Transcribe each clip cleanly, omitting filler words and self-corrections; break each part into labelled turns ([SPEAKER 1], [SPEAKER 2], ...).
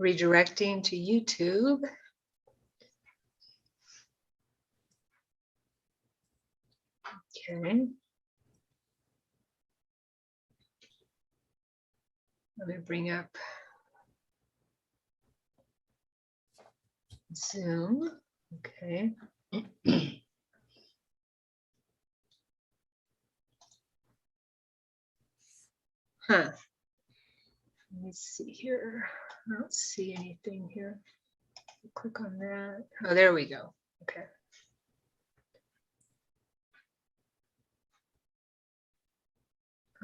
[SPEAKER 1] redirecting to YouTube. Okay. Let me bring up Zoom. Okay. Huh. Let me see here. I don't see anything here. Click on that. Oh, there we go. Okay.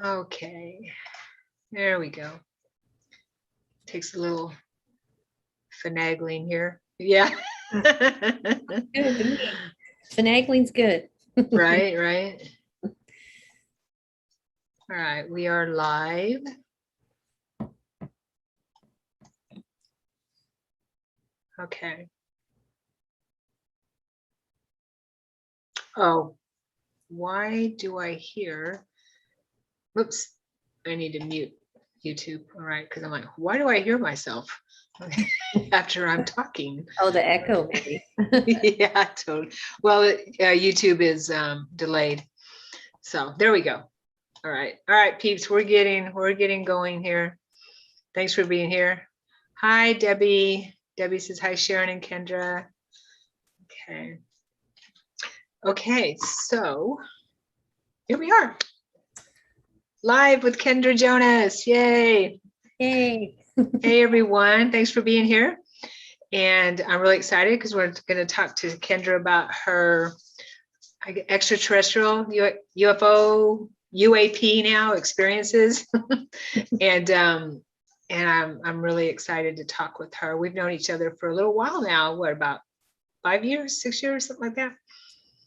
[SPEAKER 1] Okay. There we go. Takes a little finagling here. Yeah.
[SPEAKER 2] Good to me. Finagling's good.
[SPEAKER 1] Right, right. All right, we are live. Okay. Oh, why do I hear? Whoops, I need to mute YouTube. All right, because I'm like, why do I hear myself after I'm talking?
[SPEAKER 2] Oh, the echo maybe.
[SPEAKER 1] Yeah, totally. Well, YouTube is delayed. So there we go. All right, peeps, we're getting going here. Thanks for being here. Hi, Debbie. Debbie says hi, Sharon and Kendra. Okay. Okay, so here we are. Live with Kendra Jonas. Yay.
[SPEAKER 2] Yay.
[SPEAKER 1] Hey, everyone. Thanks for being here. And I'm really excited because we're going to talk to Kendra about her extraterrestrial UFO UAP now experiences. and I'm really excited to talk with her. We've known each other for a little while now. What, about 5 years, 6 years, something like that?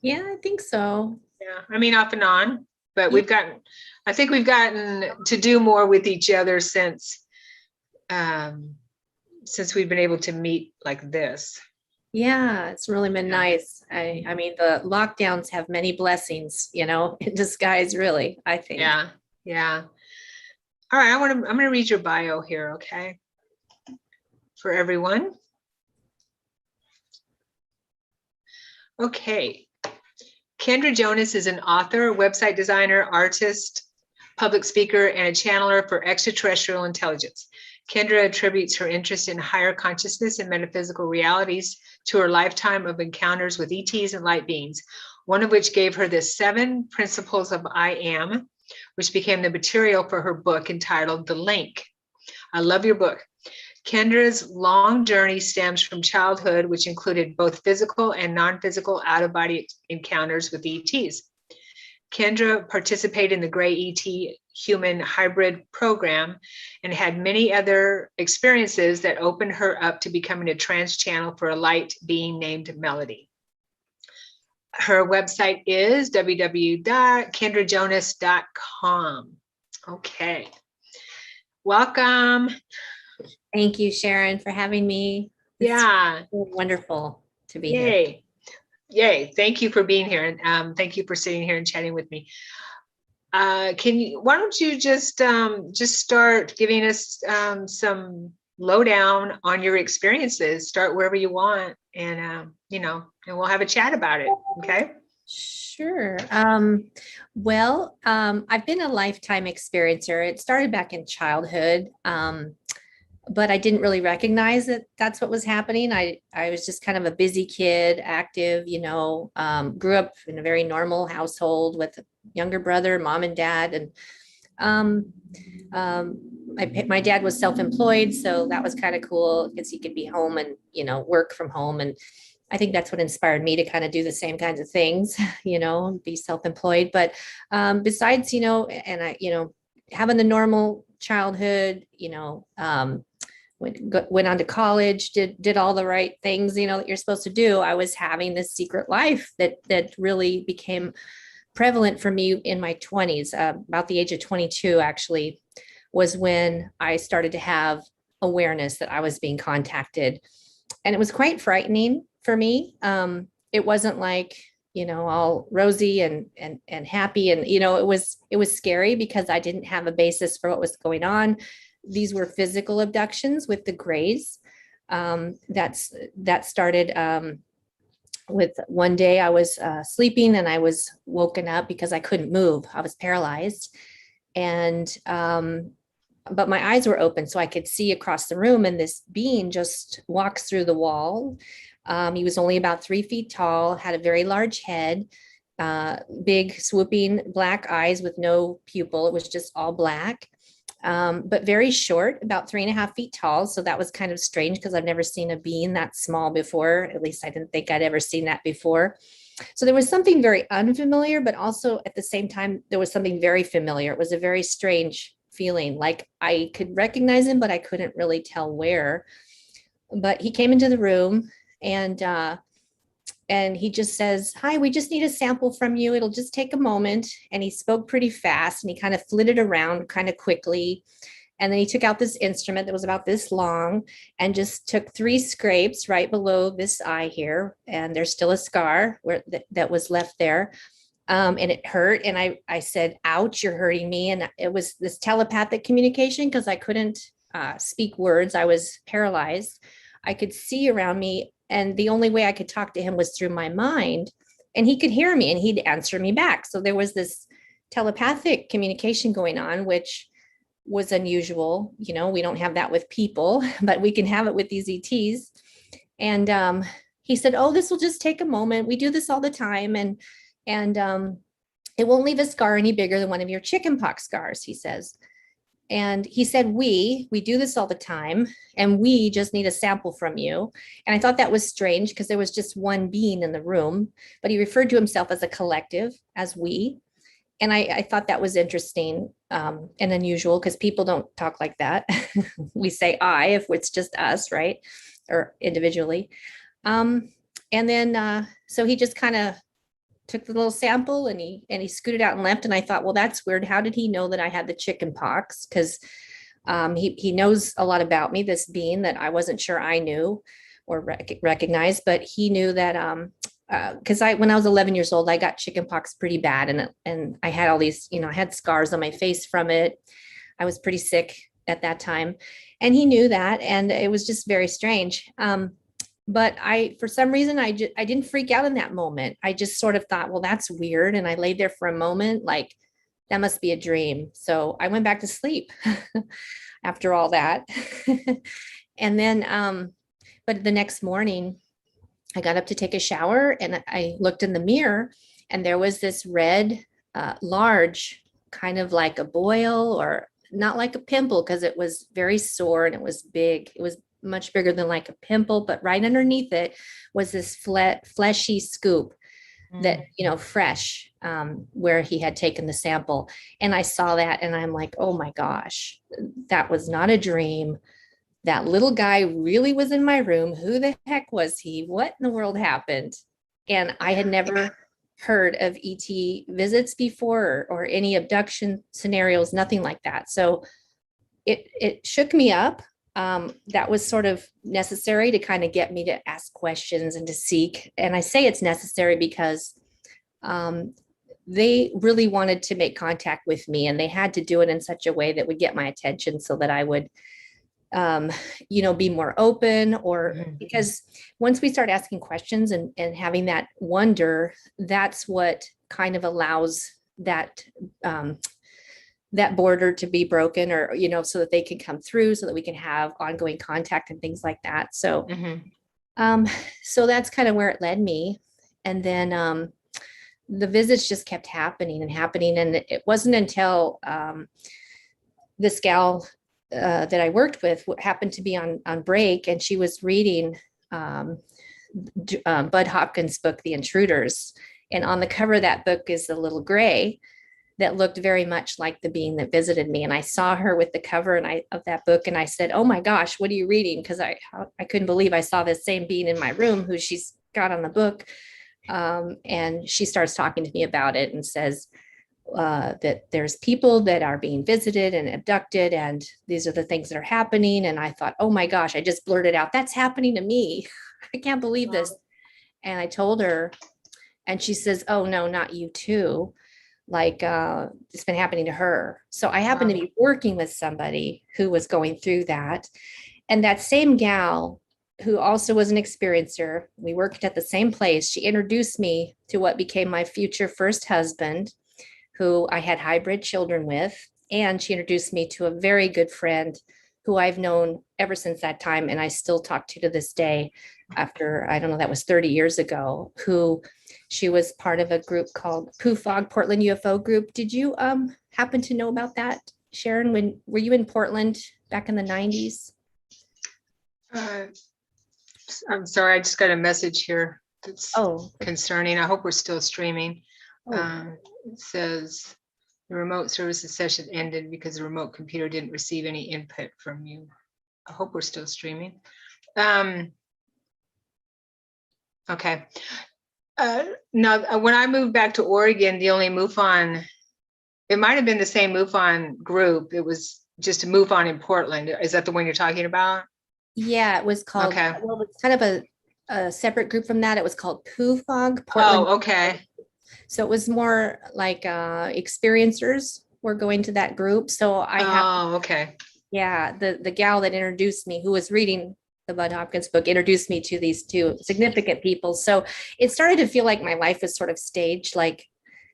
[SPEAKER 2] Yeah, I think so.
[SPEAKER 1] Yeah, I mean, off and on, but
[SPEAKER 2] Yeah.
[SPEAKER 1] I think we've gotten to do more with each other since we've been able to meet like this.
[SPEAKER 2] Yeah, it's really been nice. I mean, the lockdowns have many blessings, in disguise, really, I think.
[SPEAKER 1] Yeah, yeah. All right, I'm gonna read your bio here, okay? For everyone. Okay. Kendra Jonas is an author, website designer, artist, public speaker, and a channeler for extraterrestrial intelligence. Kendra attributes her interest in higher consciousness and metaphysical realities to her lifetime of encounters with ETs and light beings, one of which gave her the 7 principles of I Am, which became the material for her book entitled The Link. I love your book. Kendra's long journey stems from childhood, which included both physical and non-physical out-of-body encounters with ETs. Kendra participated in the Gray ET Human Hybrid program and had many other experiences that opened her up to becoming a trance channel for a light being named Melody. Her website is www.kendrajonas.com. Okay. Welcome.
[SPEAKER 2] Thank you, Sharon, for having me.
[SPEAKER 1] Yeah.
[SPEAKER 2] It's wonderful to be here.
[SPEAKER 1] Yay. Yay. Thank you for being here. And thank you for sitting here and chatting with me. Why don't you just start giving us some lowdown on your experiences. Start wherever you want, and and we'll have a chat about it. Okay.
[SPEAKER 2] Sure. Well, I've been a lifetime experiencer. It started back in childhood, but I didn't really recognize that that's what was happening. I was just kind of a busy kid, active, grew up in a very normal household with a younger brother, mom and dad. And my dad was self-employed, so that was kind of cool because he could be home and, work from home. And I think that's what inspired me to kind of do the same kinds of things, be self-employed. But besides, and I, having the normal childhood, went on to college, did all the right things, that you're supposed to do. I was having this secret life that really became prevalent for me in my 20s. About the age of 22, actually, was when I started to have awareness that I was being contacted. And it was quite frightening for me. It wasn't like, all rosy and happy. And, it was scary because I didn't have a basis for what was going on. these were physical abductions with the grays. That started with one day I was sleeping and I was woken up because I couldn't move. I was paralyzed. And but my eyes were open so I could see across the room, and this being just walks through the wall. He was only about 3 feet tall, had a very large head, big swooping black eyes with no pupil. It was just all black, but very short, about 3.5 feet tall. So that was kind of strange because I've never seen a being that small before. At least I didn't think I'd ever seen that before. So there was something very unfamiliar, but also at the same time, there was something very familiar. It was a very strange feeling, like I could recognize him, but I couldn't really tell where. But he came into the room and he just says, "Hi, we just need a sample from you. It'll just take a moment." And he spoke pretty fast and he kind of flitted around kind of quickly. And then he took out this instrument that was about this long and just took 3 scrapes right below this eye here. And there's still a scar where that was left there. And it hurt. And I said, "Ouch, you're hurting me." And it was this telepathic communication because I couldn't speak words. I was paralyzed. I could see around me. And the only way I could talk to him was through my mind. And he could hear me and he'd answer me back. So there was this telepathic communication going on, which was unusual. You know, we don't have that with people, but we can have it with these ETs. And he said, "Oh, this will just take a moment. We do this all the time. And it won't leave a scar any bigger than one of your chickenpox scars," he says. And he said, we do this all the time, and we just need a sample from you. And I thought that was strange because there was just one being in the room, but he referred to himself as a collective, as we. And I thought that was interesting and unusual because people don't talk like that. We say I if it's just us, right? Or individually. And then, so he just kind of took the little sample and he scooted out and left. And I thought, well, that's weird. How did he know that I had the chicken pox? Because he knows a lot about me, this being that I wasn't sure I knew or recognized, but he knew that because when I was 11 years old, I got chicken pox pretty bad. And I had all these, I had scars on my face from it. I was pretty sick at that time. And he knew that. And it was just very strange. But for some reason, I didn't freak out in that moment. I just sort of thought, well, that's weird. And I laid there for a moment, like that must be a dream. So I went back to sleep after all that. And then, but the next morning I got up to take a shower and I looked in the mirror and there was this red, large, kind of like a boil or not like a pimple because it was very sore and it was big. It was much bigger than like a pimple, but right underneath it was this fleshy scoop that, fresh, where he had taken the sample. And I saw that and I'm like, oh my gosh, that was not a dream. That little guy really was in my room. Who the heck was he? What in the world happened? And I had never heard of ET visits before or any abduction scenarios, nothing like that. So it shook me up. That was sort of necessary to kind of get me to ask questions and to seek. And I say it's necessary because they really wanted to make contact with me and they had to do it in such a way that would get my attention so that I would, be more open because once we start asking questions and having that wonder, that's what kind of allows that, that border to be broken or, so that they can come through so that we can have ongoing contact and things like that. So, so that's kind of where it led me. And then, the visits just kept happening. And it wasn't until, this gal, that I worked with happened to be on break and she was reading, Bud Hopkins' book, The Intruders. And on the cover of that book is the little gray that looked very much like the being that visited me. And I saw her with the cover of that book. And I said, oh my gosh, what are you reading? Because I couldn't believe I saw this same being in my room who she's got on the book. And she starts talking to me about it and says that there's people that are being visited and abducted. And these are the things that are happening. And I thought, oh my gosh, I just blurted out, that's happening to me. I can't believe this. And I told her, and she says, oh no, not you too. like it's been happening to her. So I happened to be working with somebody who was going through that. And that same gal who also was an experiencer, we worked at the same place. She introduced me to what became my future first husband, who I had hybrid children with. And she introduced me to a very good friend who I've known ever since that time. And I still talk to this day after, I don't know, that was 30 years ago, who she was part of a group called PUFOG, Portland UFO Group. Did you happen to know about that, Sharon? When were you in Portland back in the 90s?
[SPEAKER 1] I'm sorry, I just got a message here that's
[SPEAKER 2] Oh,
[SPEAKER 1] concerning. I hope we're still streaming.
[SPEAKER 2] oh,
[SPEAKER 1] It says the remote services session ended because the remote computer didn't receive any input from you. I hope we're still streaming. Okay. Now, when I moved back to Oregon, the only MUFON, it might have been the same MUFON group. It was just a MUFON in Portland. Is that the one you're talking about?
[SPEAKER 2] yeah, it was called,
[SPEAKER 1] Okay.
[SPEAKER 2] well, it's kind of a separate group from that. It was called PUFOG, Portland.
[SPEAKER 1] Oh, okay.
[SPEAKER 2] So it was more like experiencers were going to that group. So I have,
[SPEAKER 1] Oh, okay.
[SPEAKER 2] yeah, the gal that introduced me, who was reading the Bud Hopkins book, introduced me to these two significant people. So it started to feel like my life was sort of staged, like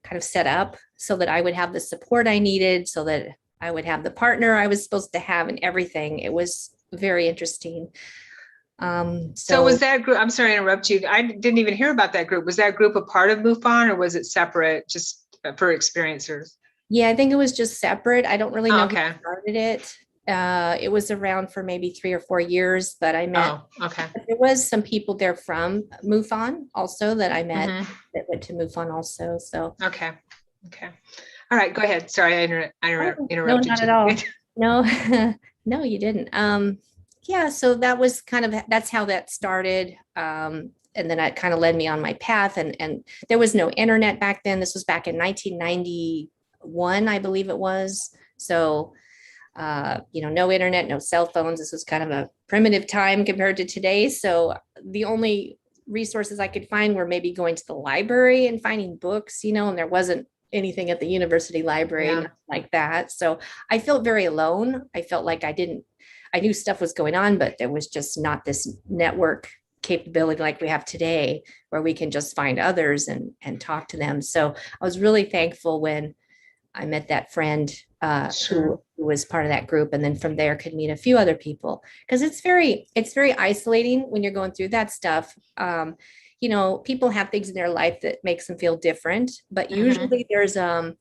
[SPEAKER 2] kind of set up so that I would have the support I needed, so that I would have the partner I was supposed to have and everything. It was very interesting.
[SPEAKER 1] So was that group, I'm sorry to interrupt you. I didn't even hear about that group. Was that group a part of MUFON or was it separate just for experiencers?
[SPEAKER 2] Yeah, I think it was just separate. I don't really know who
[SPEAKER 1] Okay.
[SPEAKER 2] started it. It was around for maybe 3 or 4 years, but I met,
[SPEAKER 1] Oh, okay.
[SPEAKER 2] there was some people there from MUFON also that I met
[SPEAKER 1] Mhm.
[SPEAKER 2] that went to MUFON also. So
[SPEAKER 1] Okay. Okay. All right, go ahead. Sorry, I
[SPEAKER 2] no,
[SPEAKER 1] interrupted
[SPEAKER 2] not
[SPEAKER 1] you.
[SPEAKER 2] at all. No, no, you didn't. Yeah, so that was kind of, that's how that started. And then it kind of led me on my path, and there was no internet back then. This was back in 1991, I believe it was. So no internet, no cell phones. This was kind of a primitive time compared to today. So the only resources I could find were maybe going to the library and finding books, and there wasn't anything at the university library,
[SPEAKER 1] Yeah.
[SPEAKER 2] like that. So I felt very alone. I felt like I knew stuff was going on, but there was just not this network capability like we have today, where we can just find others and talk to them. So I was really thankful when I met that friend
[SPEAKER 1] Sure.
[SPEAKER 2] who was part of that group, and then from there could meet a few other people, because it's very isolating when you're going through that stuff. People have things in their life that makes them feel different, but
[SPEAKER 1] Mhm.
[SPEAKER 2] usually there's a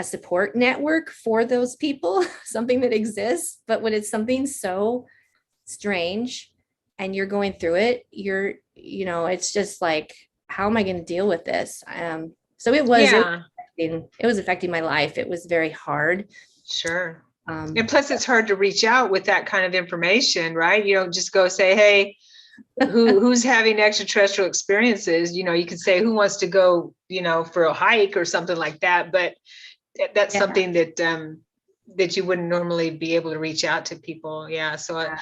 [SPEAKER 2] support network for those people, something that exists. But when it's something so strange and you're going through it, it's just like, how am I going to deal with this? So
[SPEAKER 1] Yeah,
[SPEAKER 2] it was affecting my life. It was very hard.
[SPEAKER 1] sure.
[SPEAKER 2] Um,
[SPEAKER 1] And plus it's hard to reach out with that kind of information, right? You don't just go say, hey, who's having extraterrestrial experiences? You can say who wants to go, for a hike or something like that, but that's
[SPEAKER 2] yeah,
[SPEAKER 1] something that you wouldn't normally be able to reach out to people. Yeah. So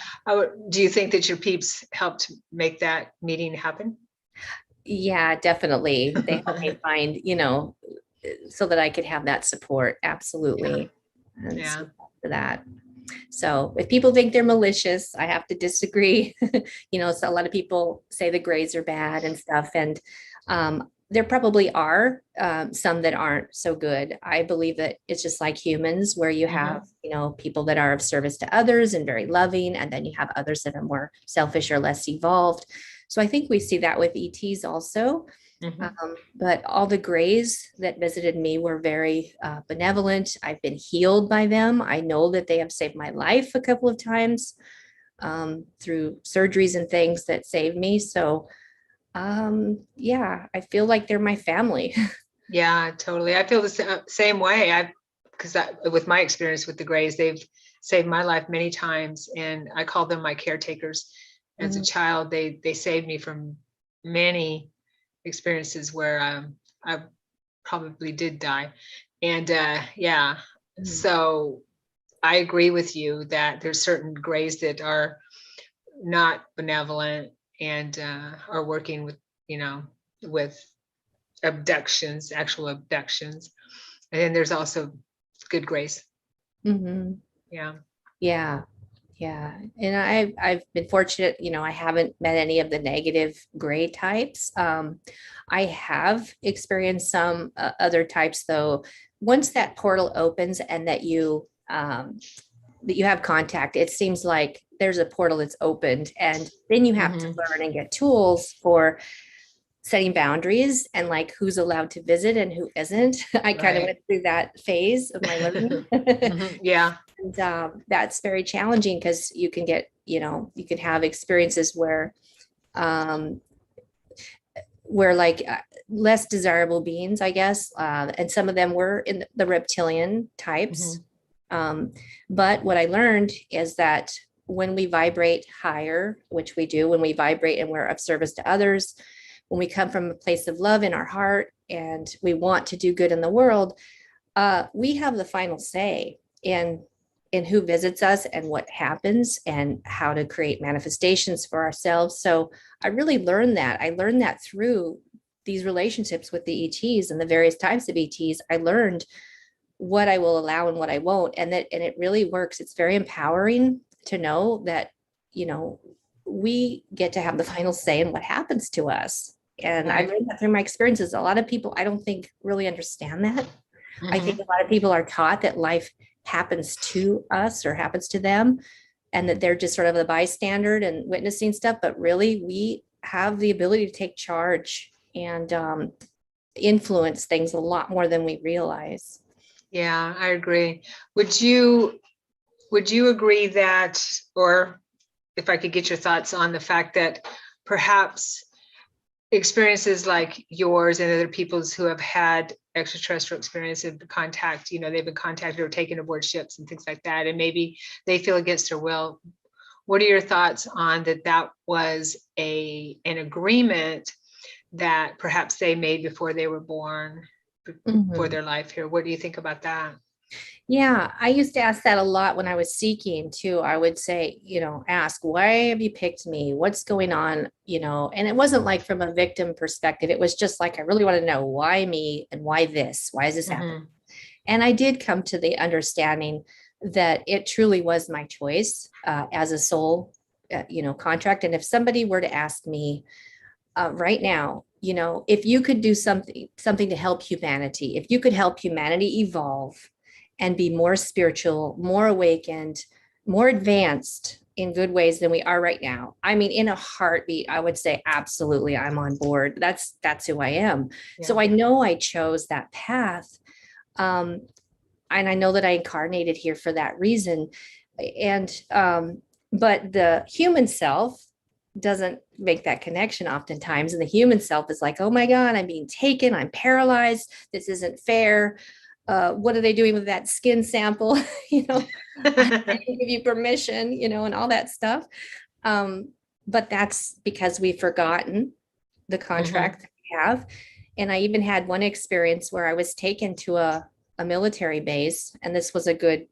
[SPEAKER 1] do you think that your peeps helped make that meeting happen?
[SPEAKER 2] yeah, definitely. They helped me find, so that I could have that support. Absolutely. And
[SPEAKER 1] Yeah.
[SPEAKER 2] so for that. So if people think they're malicious, I have to disagree. So a lot of people say the grays are bad and stuff. And there probably are some that aren't so good. I believe that it's just like humans, where you have, people that are of service to others and very loving, and then you have others that are more selfish or less evolved. So I think we see that with ETs also.
[SPEAKER 1] Mhm.
[SPEAKER 2] But all the grays that visited me were very benevolent. I've been healed by them. I know that they have saved my life a couple of times through surgeries and things that saved me. So, yeah, I feel like they're my family.
[SPEAKER 1] Yeah, totally. I feel the same way. Because with my experience with the Greys, they've saved my life many times, and I call them my caretakers. As a
[SPEAKER 2] Mhm.
[SPEAKER 1] child, they saved me from many experiences where I probably did die. And yeah,
[SPEAKER 2] Mhm.
[SPEAKER 1] so I agree with you that there's certain Greys that are not benevolent and are working with, with abductions, actual abductions. And then there's also good grace.
[SPEAKER 2] Mhm.
[SPEAKER 1] Yeah.
[SPEAKER 2] Yeah. Yeah. And I've been fortunate, I haven't met any of the negative gray types. I have experienced some other types though. Once that portal opens and that you have contact, it seems like there's a portal that's opened, and then you have to learn and get tools for setting boundaries and like who's allowed to visit and who isn't. I kind of
[SPEAKER 1] Right.
[SPEAKER 2] went through that phase of my learning.
[SPEAKER 1] Yeah.
[SPEAKER 2] And that's very challenging because you can get, you can have experiences um, where like less desirable beings, I guess. And some of them were in the reptilian types. But what I learned is that when we vibrate higher, which we do, when we vibrate and we're of service to others, when we come from a place of love in our heart and we want to do good in the world, we have the final say in who visits us and what happens and how to create manifestations for ourselves. So I really learned that. I learned that through these relationships with the ETs and the various types of ETs. I learned what I will allow and what I won't. And it really works. It's very empowering to know that, we get to have the final say in what happens to us. And I learned that through my experiences. A lot of people, I don't think, really understand that. I think a lot of people are taught that life happens to us or happens to them, and that they're just sort of the bystander and witnessing stuff. But really, we have the ability to take charge and influence things a lot more than we realize.
[SPEAKER 1] Yeah, I agree. Would you agree that, or if I could get your thoughts on the fact that perhaps experiences like yours and other people's who have had extraterrestrial experiences of contact, they've been contacted or taken aboard ships and things like that, and maybe they feel against their will. What are your thoughts on that was an agreement that perhaps they made before they were born for their life here? What do you think about that?
[SPEAKER 2] Yeah, I used to ask that a lot when I was seeking too. I would say, ask, why have you picked me? What's going on? And it wasn't like from a victim perspective. It was just like, I really want to know why me and why this? Why is this happening? And I did come to the understanding that it truly was my choice as a soul, contract. And if somebody were to ask me right now, if you could do something to help humanity, if you could help humanity evolve and be more spiritual, more awakened, more advanced in good ways than we are right now. I mean, in a heartbeat, I would say, absolutely, I'm on board. That's who I am. Yeah. So I know I chose that path. And I know that I incarnated here for that reason. And, but the human self doesn't make that connection oftentimes. And the human self is like, oh my God, I'm being taken. I'm paralyzed. This isn't fair. What are they doing with that skin sample? I didn't give you permission, and all that stuff. But that's because we've forgotten the contract that we have. And I even had one experience where I was taken to a military base, and this was a good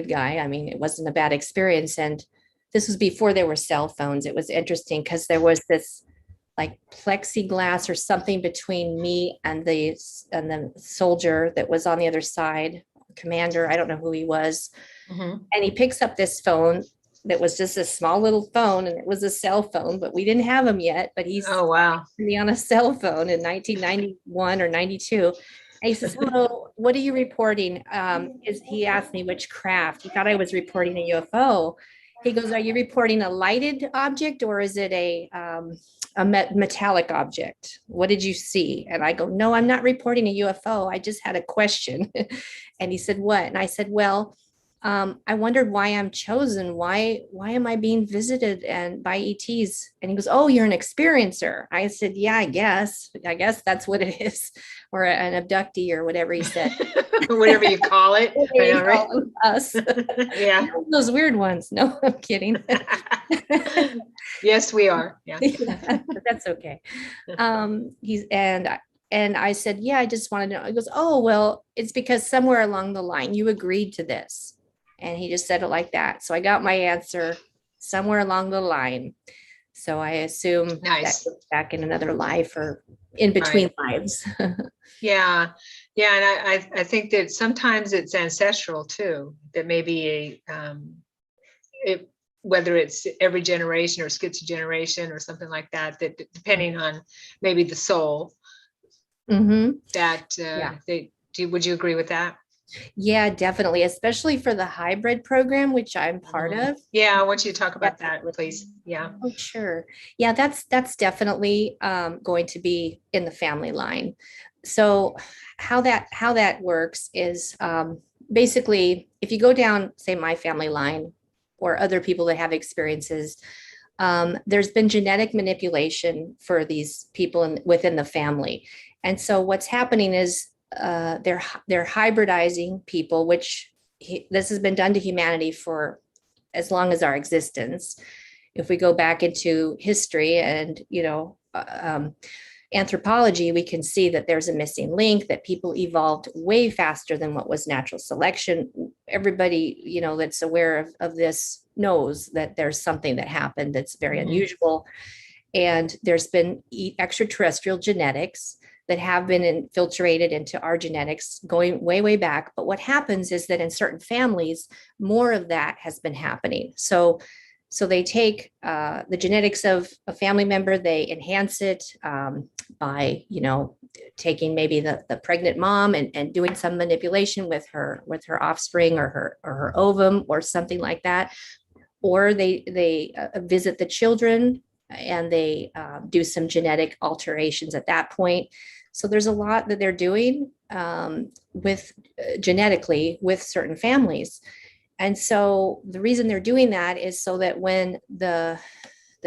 [SPEAKER 2] guy. I mean, it wasn't a bad experience. And this was before there were cell phones. It was interesting because there was this like plexiglass or something between me and the soldier that was on the other side, commander. I don't know who he was. And he picks up this phone that was just a small little phone, and it was a cell phone, but we didn't have them yet. But he's me on a cell phone in 1991 or 92. And he says, hello, what are you reporting? He asked me which craft. He thought I was reporting a UFO. He goes, are you reporting a lighted object or is it a metallic object? What did you see? And I go, no, I'm not reporting a UFO. I just had a question. And he said, what? And I said, well, I wondered why I'm chosen. Why am I being visited and by ETs? And he goes, oh, you're an experiencer. I said, yeah, I guess that's what it is. Or an abductee or whatever he said.
[SPEAKER 1] Whatever you call it.
[SPEAKER 2] Right? Us.
[SPEAKER 1] Yeah.
[SPEAKER 2] Those weird ones. No, I'm kidding.
[SPEAKER 1] Yes, we are. Yeah.
[SPEAKER 2] But that's okay. And I said, yeah, I just want to know. He goes, oh, well, it's because somewhere along the line you agreed to this. And he just said it like that. So I got my answer somewhere along the line. So I assume that was back in another life or in between lives.
[SPEAKER 1] Yeah. Yeah, and I think that sometimes it's ancestral too, that maybe it, whether it's every generation or schizogeneration or something like that, that depending on maybe the soul, that
[SPEAKER 2] Yeah.
[SPEAKER 1] would you agree with that?
[SPEAKER 2] Yeah, definitely, especially for the hybrid program, which I'm part
[SPEAKER 1] Mhm.
[SPEAKER 2] of.
[SPEAKER 1] Yeah, I want you to talk about that,
[SPEAKER 2] Definitely.
[SPEAKER 1] please. Yeah.
[SPEAKER 2] Oh, sure. Yeah, that's definitely going to be in the family line. So how that works is basically if you go down, say, my family line or other people that have experiences, there's been genetic manipulation for these people within the family. And so what's happening is they're hybridizing people, which this has been done to humanity for as long as our existence. If we go back into history and anthropology, we can see that there's a missing link, that people evolved way faster than what was natural selection. Everybody, that's aware of this knows that there's something that happened that's very unusual. And there's been extraterrestrial genetics that have been infiltrated into our genetics going way, way back. But what happens is that in certain families, more of that has been happening. So they take the genetics of a family member, they enhance it by, taking maybe the pregnant mom and doing some manipulation with her offspring or her ovum or something like that. Or they visit the children and they do some genetic alterations at that point. So there's a lot that they're doing with genetically with certain families. And so the reason they're doing that is so that when the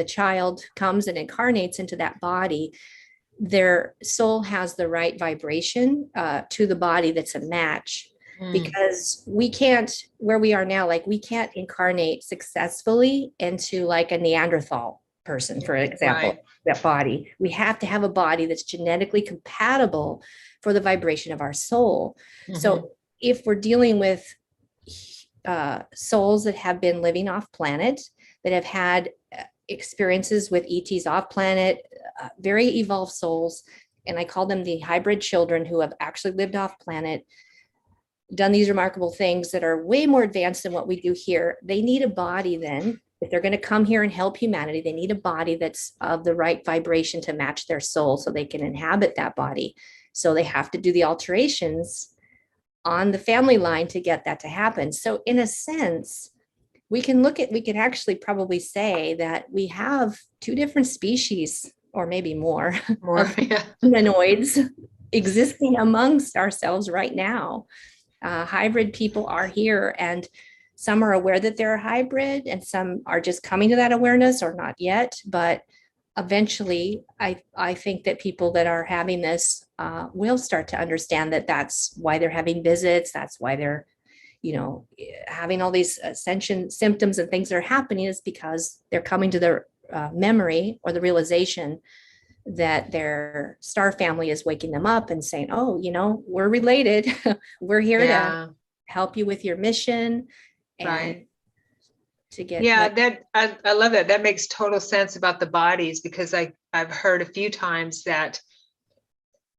[SPEAKER 2] child comes and incarnates into that body, their soul has the right vibration to the body that's a match. Because we can't, where we are now, like we can't incarnate successfully into like a Neanderthal person, for example,
[SPEAKER 1] Right.
[SPEAKER 2] that body. We have to have a body that's genetically compatible for the vibration of our soul. So if we're dealing with souls that have been living off planet, that have had experiences with ETs off planet, very evolved souls, and I call them the hybrid children who have actually lived off planet, done these remarkable things that are way more advanced than what we do here. They need a body then. If they're going to come here and help humanity, they need a body that's of the right vibration to match their soul so they can inhabit that body. So they have to do the alterations on the family line to get that to happen. So in a sense, we can actually probably say that we have two different species or maybe more of
[SPEAKER 1] Yeah.
[SPEAKER 2] humanoids existing amongst ourselves right now. Hybrid people are here, and some are aware that they're a hybrid and some are just coming to that awareness or not yet. But eventually, I think that people that are having this will start to understand that that's why they're having visits. That's why they're, having all these ascension symptoms and things that are happening, is because they're coming to their memory or the realization that their star family is waking them up and saying, oh, we're related. We're here to help you with your mission and to get
[SPEAKER 1] that I love that. That makes total sense about the bodies, because I've heard a few times that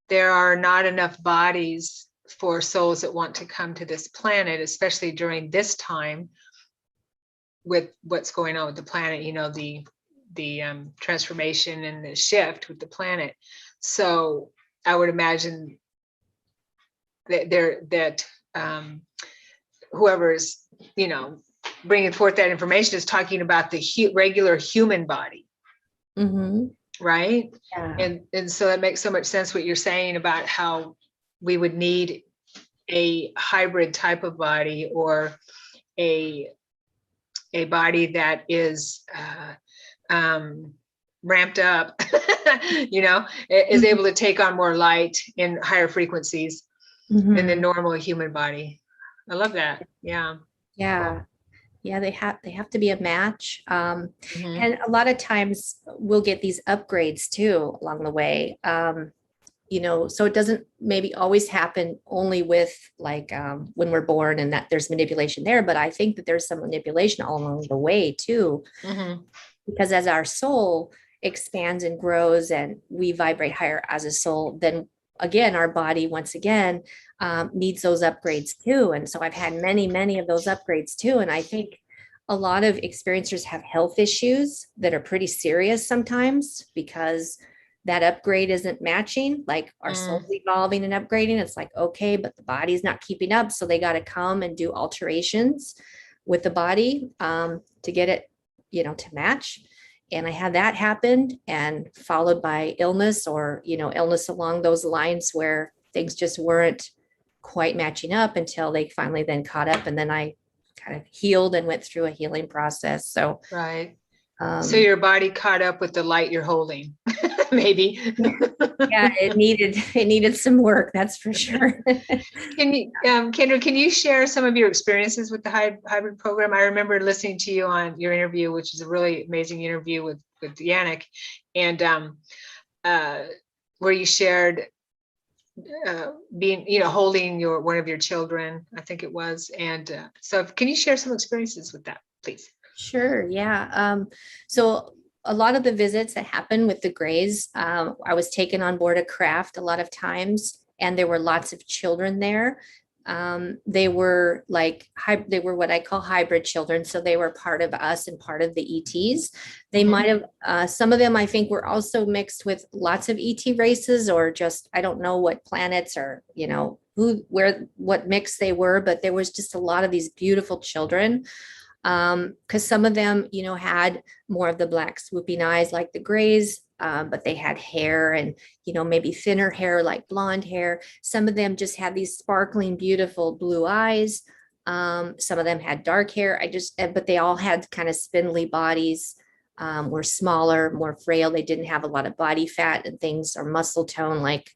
[SPEAKER 1] there are not enough bodies for souls that want to come to this planet, especially during this time with what's going on with the planet, the transformation and the shift with the planet. So I would imagine that whoever's, bringing forth that information is talking about the regular human body. Right.
[SPEAKER 2] Yeah.
[SPEAKER 1] And so that makes so much sense what you're saying about how we would need a hybrid type of body, or a body that is ramped up, is able to take on more light in higher frequencies than the normal human body. I love that. Yeah.
[SPEAKER 2] Yeah, they have to be a match. And a lot of times we'll get these upgrades too along the way. So it doesn't maybe always happen only with like when we're born and that there's manipulation there, but I think that there's some manipulation all along the way too. Because as our soul expands and grows and we vibrate higher as a soul, then again, our body, once again, needs those upgrades too. And so I've had many, many of those upgrades too. And I think a lot of experiencers have health issues that are pretty serious sometimes because that upgrade isn't matching, like our soul's evolving and upgrading. It's like, okay, but the body's not keeping up. So they got to come and do alterations with the body to get it, to match. And I had that happen, and followed by illness, or, illness along those lines where things just weren't quite matching up until they finally then caught up. And then I kind of healed and went through a healing process. So,
[SPEAKER 1] right. So your body caught up with the light you're holding, maybe.
[SPEAKER 2] Yeah, it needed some work, that's for sure.
[SPEAKER 1] Kendra, can you share some of your experiences with the hybrid program? I remember listening to you on your interview, which is a really amazing interview with Yannick, and where you shared being, holding one of your children, I think it was. And so can you share some experiences with that, please?
[SPEAKER 2] Sure. Yeah. So a lot of the visits that happened with the Grays, I was taken on board a craft a lot of times, and there were lots of children there. They were they were what I call hybrid children. So they were part of us and part of the ETs. They might have, some of them I think were also mixed with lots of ET races, or just, I don't know what planets, or, what mix they were, but there was just a lot of these beautiful children. Because some of them, had more of the black swooping eyes like the Grays, but they had hair and, maybe thinner hair like blonde hair. Some of them just had these sparkling, beautiful blue eyes. Some of them had dark hair. But they all had kind of spindly bodies, were smaller, more frail. They didn't have a lot of body fat and things, or muscle tone like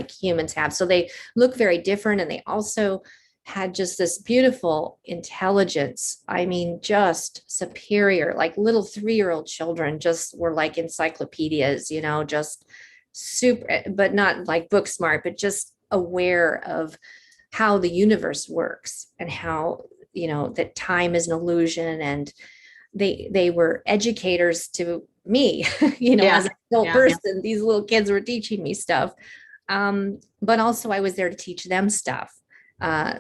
[SPEAKER 2] humans have. So they look very different. And they also had just this beautiful intelligence. I mean, just superior, like little 3-year-old children just were like encyclopedias, just super, but not like book smart, but just aware of how the universe works, and how, that time is an illusion. And they were educators to me, as an adult person. These little kids were teaching me stuff. But also I was there to teach them stuff.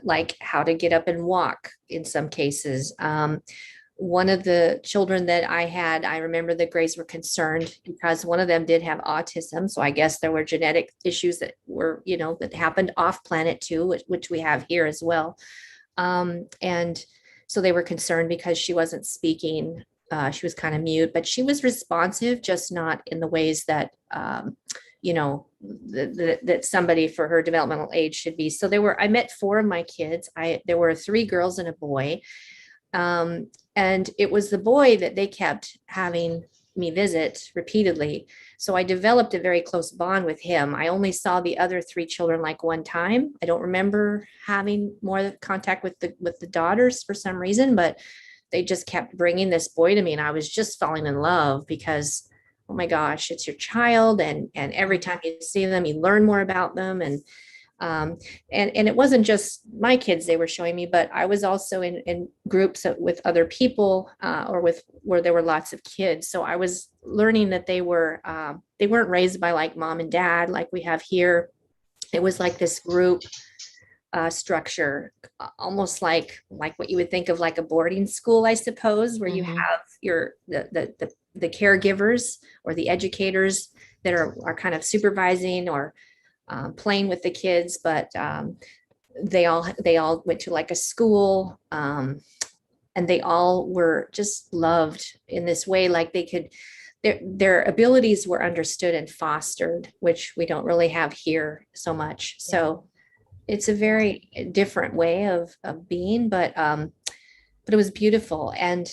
[SPEAKER 2] Like how to get up and walk in some cases. One of the children that I had, I remember the Grays were concerned because one of them did have autism. So I guess there were genetic issues that were, that happened off planet too, which we have here as well. And so they were concerned because she wasn't speaking. She was kind of mute, but she was responsive, just not in the ways that, that somebody for her developmental age should be. So I met 4 of my kids. There were 3 girls and a boy. And it was the boy that they kept having me visit repeatedly. So I developed a very close bond with him. I only saw the other 3 children like one time. I don't remember having more contact with the daughters for some reason, but they just kept bringing this boy to me, and I was just falling in love because, oh my gosh, it's your child. And every time you see them, you learn more about them. And it wasn't just my kids they were showing me, but I was also in groups with other people, where there were lots of kids. So I was learning that they weren't raised by like mom and dad, like we have here. It was like this group structure, almost like what you would think of like a boarding school, I suppose, where you have the caregivers or the educators that are kind of supervising or playing with the kids, but they all went to like a school, and they all were just loved in this way, like they could, their abilities were understood and fostered, which we don't really have here so much. So it's a very different way of being, but it was beautiful. And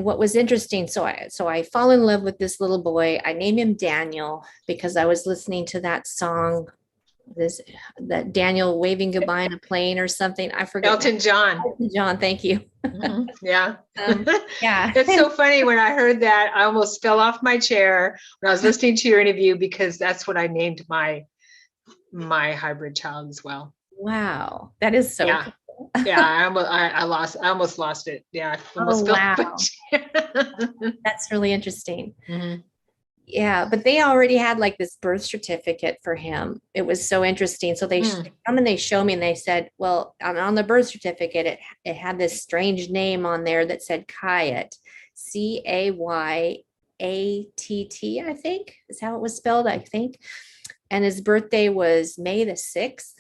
[SPEAKER 2] what was interesting, so I fall in love with this little boy. I named him Daniel because I was listening to that song, that Daniel waving goodbye in a plane or something. I forget.
[SPEAKER 1] Elton John.
[SPEAKER 2] Elton John, thank you.
[SPEAKER 1] Yeah.
[SPEAKER 2] Yeah.
[SPEAKER 1] It's so funny. When I heard that, I almost fell off my chair when I was listening to your interview, because that's what I named my hybrid child as well.
[SPEAKER 2] Wow. That is so cool.
[SPEAKER 1] Yeah, I almost lost it. Yeah. I almost fell off my chair.
[SPEAKER 2] That's really interesting. Yeah, but they already had like this birth certificate for him. It was so interesting. So
[SPEAKER 1] Hmm.
[SPEAKER 2] they come and they show me and they said, well, on the birth certificate, it had this strange name on there that said Kayat, Cyatt, I think is how it was spelled, I think. And his birthday was May the 6th.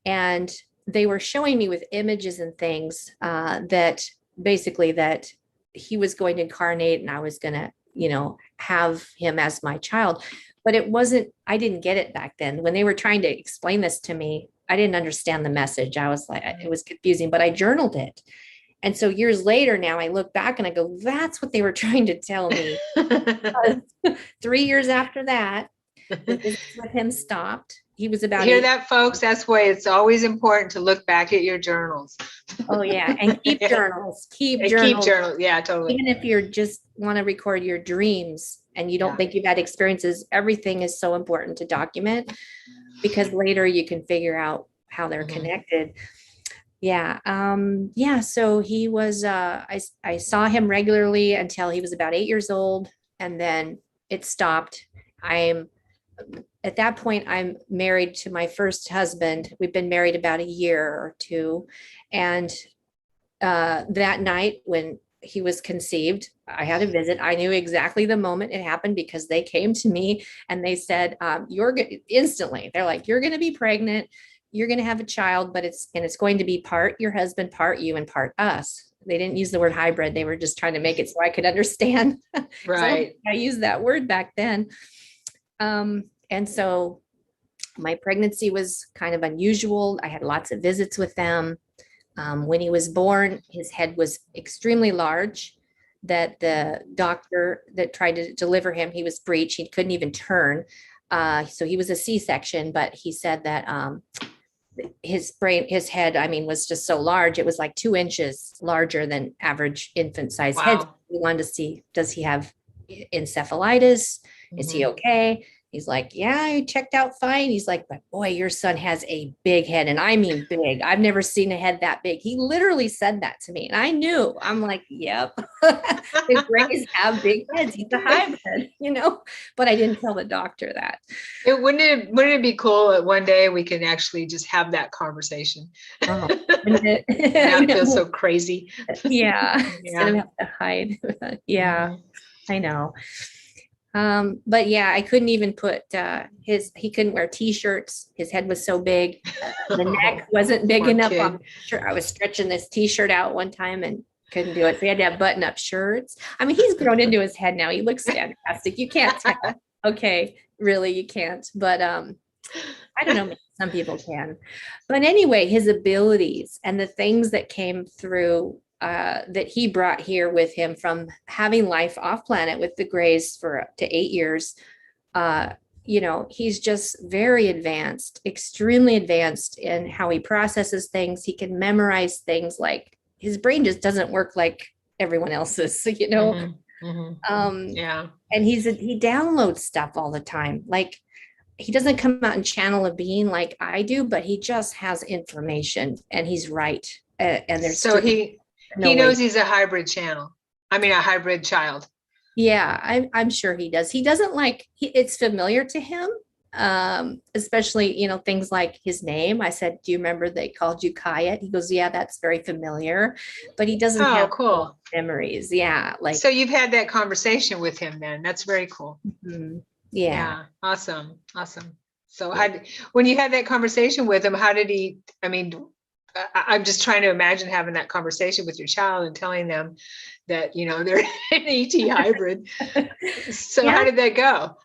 [SPEAKER 2] And they were showing me with images and things that basically that he was going to incarnate and I was going to, have him as my child. But it wasn't, I didn't get it back then. When they were trying to explain this to me, I didn't understand the message. I was like, it was confusing, but I journaled it. And so years later now I look back and I go, that's what they were trying to tell me. 3 years after that, the visits with him stopped. He was about
[SPEAKER 1] Hear
[SPEAKER 2] 8.
[SPEAKER 1] that, folks? That's why it's always important to look back at your journals.
[SPEAKER 2] Oh yeah, and keep journals. Keep
[SPEAKER 1] And keep
[SPEAKER 2] journals.
[SPEAKER 1] journals. Yeah, totally.
[SPEAKER 2] Even if you're just want to record your dreams and you don't
[SPEAKER 1] Yeah.
[SPEAKER 2] think you've had experiences, everything is so important to document because later you can figure out how they're
[SPEAKER 1] Mhm.
[SPEAKER 2] connected. Yeah. Yeah. So he was I saw him regularly until he was about 8 years old, and then it stopped. I'm At that point, I'm married to my first husband. We've been married about a year or two. And that night when he was conceived, I had a visit. I knew exactly the moment it happened because they came to me and they said, instantly, they're like, you're going to be pregnant. You're going to have a child, but it's going to be part your husband, part you, and part us. They didn't use the word hybrid. They were just trying to make it so I could understand.
[SPEAKER 1] Right.
[SPEAKER 2] I used that word back then. And so my pregnancy was kind of unusual. I had lots of visits with them. When he was born, his head was extremely large, that the doctor that tried to deliver him, he was breech. He couldn't even turn. So he was a C-section, but he said that his head, I mean, was just so large. It was like 2 inches larger than average infant size heads.
[SPEAKER 1] Wow.
[SPEAKER 2] We wanted to see, does he have encephalitis? Is he
[SPEAKER 1] Mhm.
[SPEAKER 2] okay? He's like, yeah, I checked out fine. He's like, but boy, your son has a big head. And I mean big. I've never seen a head that big. He literally said that to me. And I knew, I'm like, yep. The Grays have big heads. He's a hybrid, but I didn't tell the doctor that.
[SPEAKER 1] Wouldn't it be cool that one day we can actually just have that conversation?
[SPEAKER 2] Oh, wouldn't it?
[SPEAKER 1] Now it feels so crazy.
[SPEAKER 2] Yeah. Instead of
[SPEAKER 1] Yeah.
[SPEAKER 2] having to hide. Yeah,
[SPEAKER 1] Mhm.
[SPEAKER 2] I know. But yeah, I couldn't even put he couldn't wear t-shirts. His head was so big. The
[SPEAKER 1] Oh,
[SPEAKER 2] neck wasn't big
[SPEAKER 1] poor
[SPEAKER 2] enough
[SPEAKER 1] kid.
[SPEAKER 2] on the shirt. I was stretching this t-shirt out one time and couldn't do it. So he had to have button-up shirts. I mean, he's grown into his head now. He looks fantastic. You can't tell. Okay, really, you can't. But I don't know, maybe some people can. But anyway, his abilities and the things that came through that he brought here with him from having life off planet with the Greys for up to 8 years. Uh, he's just very advanced, extremely advanced in how he processes things. He can memorize things, like his brain just doesn't work like everyone else's,
[SPEAKER 1] Mhm. Mhm.
[SPEAKER 2] Um,
[SPEAKER 1] Yeah.
[SPEAKER 2] and he downloads stuff all the time. Like he doesn't come out and channel a being like I do, but he just has information and he's right. And there's
[SPEAKER 1] So
[SPEAKER 2] just
[SPEAKER 1] he
[SPEAKER 2] no way.
[SPEAKER 1] knows he's a hybrid channel. I mean, a hybrid child.
[SPEAKER 2] Yeah, I'm sure he does. He doesn't it's familiar to him. Especially, things like his name. I said, do you remember they called you Kayat? He goes, yeah, that's very familiar, but he doesn't
[SPEAKER 1] Oh,
[SPEAKER 2] have
[SPEAKER 1] cool.
[SPEAKER 2] memories. Yeah. Like,
[SPEAKER 1] So you've had that conversation with him then. That's very cool.
[SPEAKER 2] yeah.
[SPEAKER 1] Yeah. Awesome. Awesome. So
[SPEAKER 2] Yeah.
[SPEAKER 1] when you had that conversation with him, how did he, I mean, I'm just trying to imagine having that conversation with your child and telling them that, they're an ET hybrid. So how
[SPEAKER 2] Yeah,
[SPEAKER 1] did that go?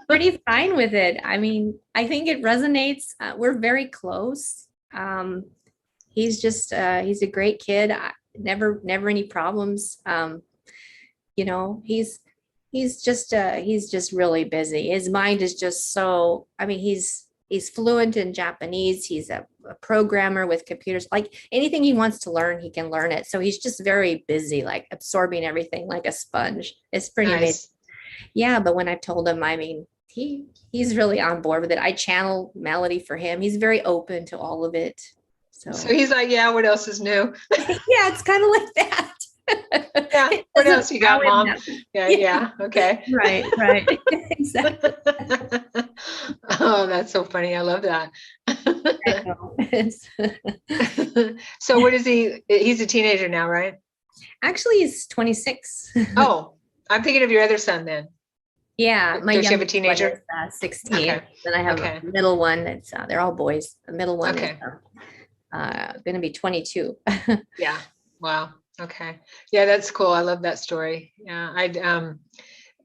[SPEAKER 2] pretty fine with it. I mean, I think it resonates. We're very close. He's a great kid. Never any problems. You know, he's just really busy. His mind is just so, I mean, he's fluent in Japanese. He's a programmer with computers. Like anything he wants to learn, he can learn it. So he's just very busy, like absorbing everything like a sponge. It's pretty amazing.
[SPEAKER 1] Nice.
[SPEAKER 2] Yeah, but when I've told him, I mean, he's really on board with it. I channel melody for him. He's very open to all of it. So
[SPEAKER 1] So he's like, yeah, what else is new?
[SPEAKER 2] yeah, it's kind of like that.
[SPEAKER 1] Yeah.
[SPEAKER 2] It
[SPEAKER 1] What
[SPEAKER 2] doesn't
[SPEAKER 1] else you
[SPEAKER 2] allow
[SPEAKER 1] got,
[SPEAKER 2] him
[SPEAKER 1] Mom?
[SPEAKER 2] that-
[SPEAKER 1] Yeah.
[SPEAKER 2] Yeah,
[SPEAKER 1] Yeah. Okay.
[SPEAKER 2] right, right. Exactly.
[SPEAKER 1] Oh, that's so funny. I love that.
[SPEAKER 2] I know. It's-
[SPEAKER 1] So what is he? He's a teenager now, right?
[SPEAKER 2] Actually, he's 26.
[SPEAKER 1] Oh, I'm thinking of your other son then.
[SPEAKER 2] Yeah, my
[SPEAKER 1] Don't you have a
[SPEAKER 2] youngest one is
[SPEAKER 1] teenager?
[SPEAKER 2] 16.
[SPEAKER 1] Okay.
[SPEAKER 2] Then I have a
[SPEAKER 1] Okay.
[SPEAKER 2] middle one that's they're all boys. The middle one is
[SPEAKER 1] Okay.
[SPEAKER 2] going to be 22.
[SPEAKER 1] Yeah. Wow. Okay. Yeah, that's cool. I love that story. Yeah.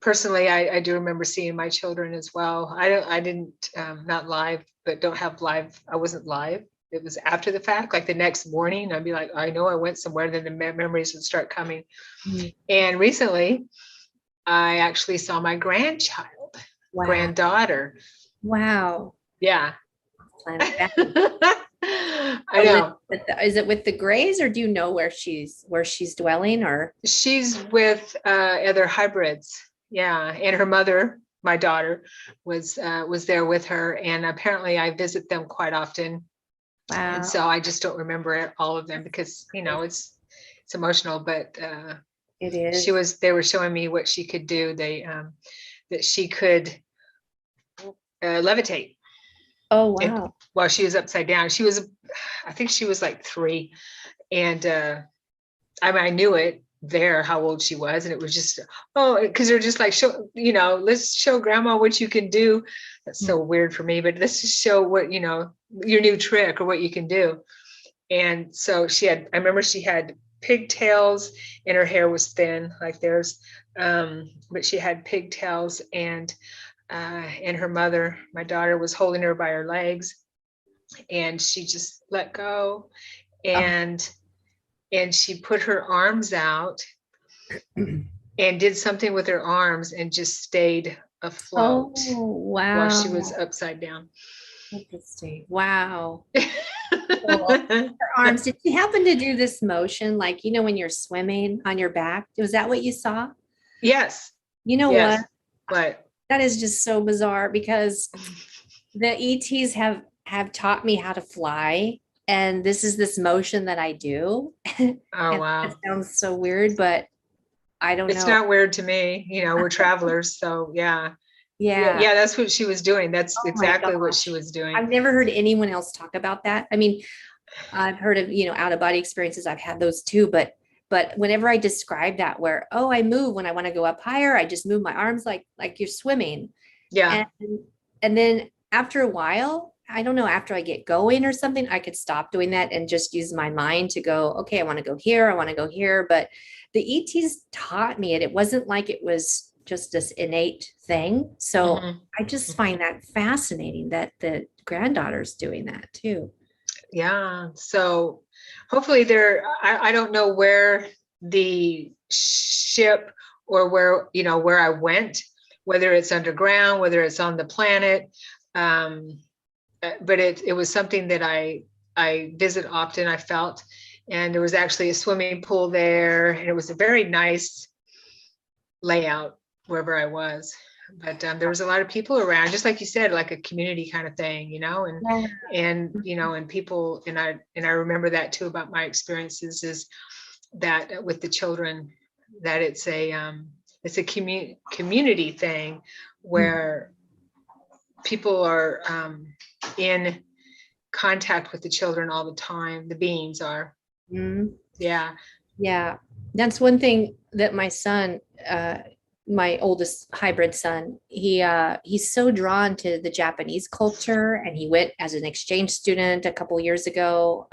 [SPEAKER 1] Personally, I do remember seeing my children as well. I didn't, not live, but don't have live. I wasn't live. It was after the fact, like the next morning, I'd be like, I know I went somewhere, then the memories would start coming.
[SPEAKER 2] Mm.
[SPEAKER 1] And recently, I actually saw my
[SPEAKER 2] Wow.
[SPEAKER 1] granddaughter.
[SPEAKER 2] Wow.
[SPEAKER 1] Yeah.
[SPEAKER 2] Plan it back.
[SPEAKER 1] I know.
[SPEAKER 2] Is it with the Grays, or do you know where she's dwelling, or?
[SPEAKER 1] She's with other hybrids. Yeah. And her mother, my daughter, was there with her. And apparently I visit them quite often.
[SPEAKER 2] Wow.
[SPEAKER 1] And so I just don't remember all of them because, it's emotional, but
[SPEAKER 2] It is.
[SPEAKER 1] they were showing me what she could do. That she could levitate.
[SPEAKER 2] Oh, wow.
[SPEAKER 1] While she was upside down. I think she was like 3. And I knew it there, how old she was. And it was just, because they're just like, let's show grandma what you can do. That's so weird for me, but let's just show what, your new trick or what you can do. And so I remember she had pigtails and her hair was thin like theirs. But she had pigtails and her mother, my daughter, was holding her by her legs and she just let go and she put her arms out and did something with her arms and just stayed afloat while she was
[SPEAKER 2] Wow.
[SPEAKER 1] upside down.
[SPEAKER 2] Interesting. Wow. Cool. Her arms. Did you happen to do this motion, like, when you're swimming on your back? Was that what you saw?
[SPEAKER 1] Yes.
[SPEAKER 2] You know
[SPEAKER 1] Yes.
[SPEAKER 2] what? That is just so bizarre because the ETs have taught me how to fly, and this is this motion that I do.
[SPEAKER 1] Oh,
[SPEAKER 2] And
[SPEAKER 1] wow.
[SPEAKER 2] that sounds so weird, but I don't
[SPEAKER 1] It's
[SPEAKER 2] know.
[SPEAKER 1] not weird to me. We're travelers. So yeah.
[SPEAKER 2] Yeah.
[SPEAKER 1] Yeah, that's what she was doing. That's
[SPEAKER 2] Oh my
[SPEAKER 1] exactly what
[SPEAKER 2] gosh.
[SPEAKER 1] she was doing.
[SPEAKER 2] I've never heard anyone else talk about that. I mean, I've heard of, out of body experiences. I've had those too, but whenever I describe that, where, I move when I want to go up higher, I just move my arms like you're swimming.
[SPEAKER 1] Yeah.
[SPEAKER 2] And then after a while, I don't know, after I get going or something, I could stop doing that and just use my mind to go, okay, I want to go here. I want to go here. But the ETs taught me it. It wasn't like it was just this innate thing. So I just find that fascinating that the granddaughter's doing that too.
[SPEAKER 1] Yeah. So hopefully I don't know where the ship or where I went, whether it's underground, whether it's on the planet. But it was something that I visit often, I felt, and there was actually a swimming pool there and it was a very nice layout wherever I was. But there was a lot of people around, just like you said, like a community kind of thing, and people, and I remember that too about my experiences, is that with the children, that it's a community thing where people are in contact with the children all the time. The beings are.
[SPEAKER 2] Mm-hmm.
[SPEAKER 1] Yeah.
[SPEAKER 2] Yeah. That's one thing that my son, my oldest hybrid son, he's so drawn to the Japanese culture, and he went as an exchange student a couple years ago.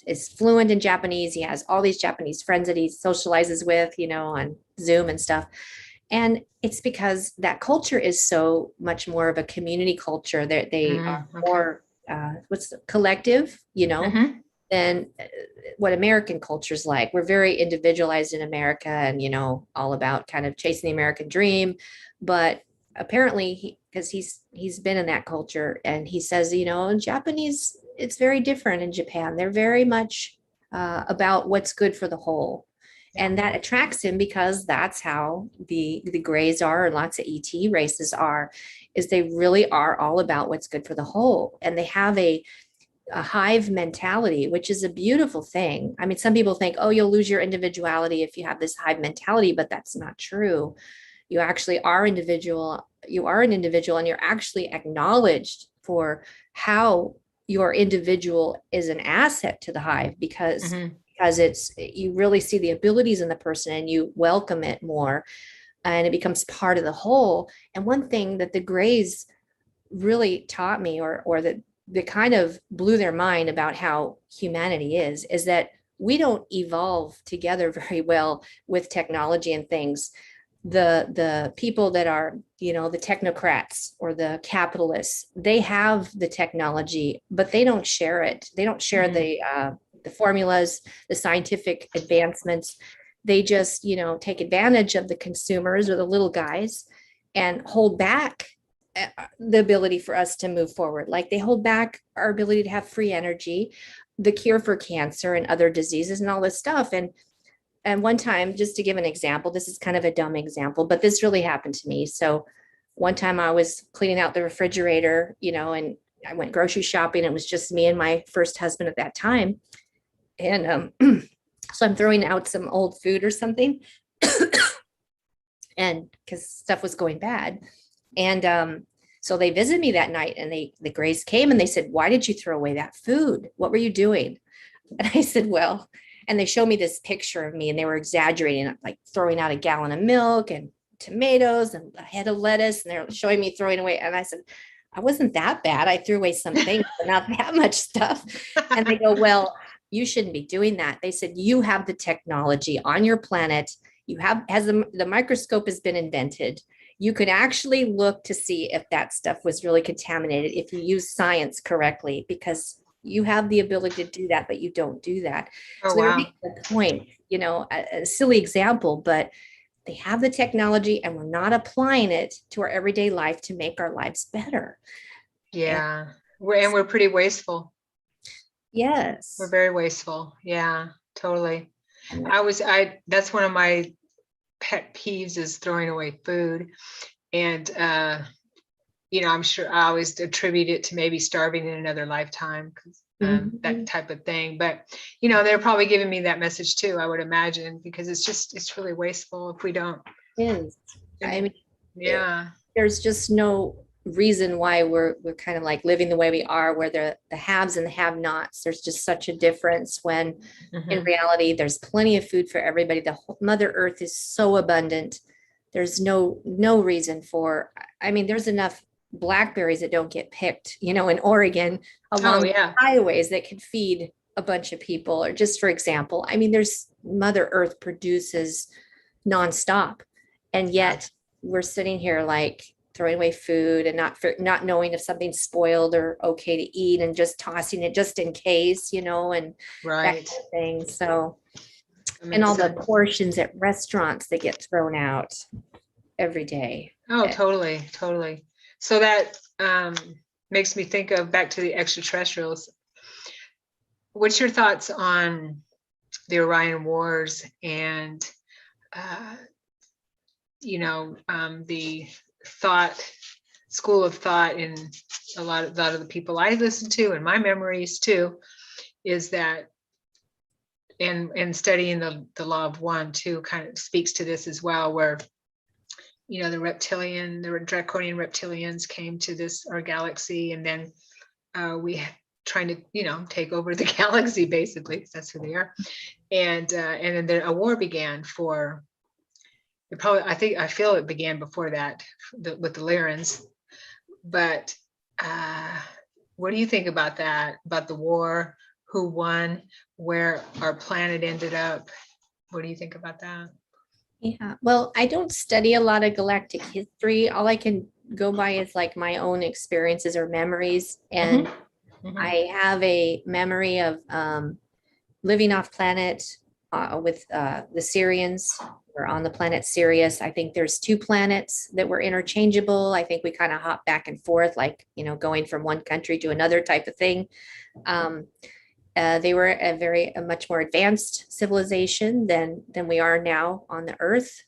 [SPEAKER 2] Is fluent in Japanese. He has all these Japanese friends that he socializes with, on Zoom and stuff. And it's because that culture is so much more of a community culture. They are more what's the collective, than what American culture is like. We're very individualized in America and, all about kind of chasing the American dream. But apparently, because he's been in that culture, and he says, in Japanese, it's very different in Japan. They're very much about what's good for the whole. And that attracts him because that's how the Greys are, and lots of ET races are, is they really are all about what's good for the whole. And they have a hive mentality, which is a beautiful thing. I mean, some people think, oh, you'll lose your individuality if you have this hive mentality, but that's not true. You actually are individual. You are an individual, and you're actually acknowledged for how your individual is an asset to the hive, because it's, you really see the abilities in the person and you welcome it more, and it becomes part of the whole. And one thing that the Greys really taught me, or that kind of blew their mind about how humanity is that we don't evolve together very well with technology and things. The people that are, the technocrats or the capitalists, they have the technology, but they don't share it. They don't share the formulas, the scientific advancements. They just, take advantage of the consumers or the little guys and hold back the ability for us to move forward. Like they hold back our ability to have free energy, the cure for cancer and other diseases and all this stuff. And one time, just to give an example, this is kind of a dumb example, but this really happened to me. So one time I was cleaning out the refrigerator, and I went grocery shopping. It was just me and my first husband at that time. And so I'm throwing out some old food or something. And because stuff was going bad. And so they visited me that night, and the Grays came and they said, why did you throw away that food? What were you doing? And I said, well, and they showed me this picture of me, and they were exaggerating it, like throwing out a gallon of milk and tomatoes and a head of lettuce. And they're showing me throwing away. And I said, I wasn't that bad. I threw away some things, but not that much stuff. And they go, well, you shouldn't be doing that. They said, you have the technology on your planet. You have, as the microscope has been invented, you could actually look to see if that stuff was really contaminated if you use science correctly, because you have the ability to do that, but you don't do that.
[SPEAKER 1] Oh,
[SPEAKER 2] so they were
[SPEAKER 1] wow.
[SPEAKER 2] making the point, a silly example, but they have the technology and we're not applying it to our everyday life to make our lives better.
[SPEAKER 1] Yeah. We're pretty wasteful.
[SPEAKER 2] Yes.
[SPEAKER 1] We're very wasteful. Yeah, totally.
[SPEAKER 2] And
[SPEAKER 1] That's one of my pet peeves, is throwing away food. And, I'm sure I always attribute it to maybe starving in another lifetime, that type of thing. But, they're probably giving me that message too, I would imagine, because it's really wasteful if we don't.
[SPEAKER 2] is. I mean,
[SPEAKER 1] Yeah.
[SPEAKER 2] there's just no reason why we're kind of like living the way we are, where the haves and the have-nots. There's just such a difference when in reality, there's plenty of food for everybody. The whole Mother Earth is so abundant. There's no reason for, I mean, there's enough blackberries that don't get picked, in Oregon along highways that could feed a bunch of people. Or just for example, I mean, there's Mother Earth produces nonstop. And yet we're sitting here like throwing away food and not knowing if something's spoiled or okay to eat, and just tossing it just in case, and that kind of thing. So, and all the portions at restaurants that get thrown out every day.
[SPEAKER 1] Oh, totally. Totally. So that makes me think of back to the extraterrestrials. What's your thoughts on the Orion Wars and, the school of thought in a lot of the people I listen to, and my memories too, is that, and studying the law of one too kind of speaks to this as well, where the draconian reptilians came to our galaxy, and then we trying to take over the galaxy, basically, because that's who they are. And then a war began for I feel it began before that with the Lyrans. But what do you think about that, about the war, who won, where our planet ended up? What do you think about that?
[SPEAKER 2] Yeah, well, I don't study a lot of galactic history. All I can go by is like my own experiences or memories. And I have a memory of living off planet with the Syrians. We're on the planet Sirius. I think there's 2 planets that were interchangeable. I think we kind of hop back and forth, like, going from one country to another type of thing. They were a much more advanced civilization than we are now on the Earth.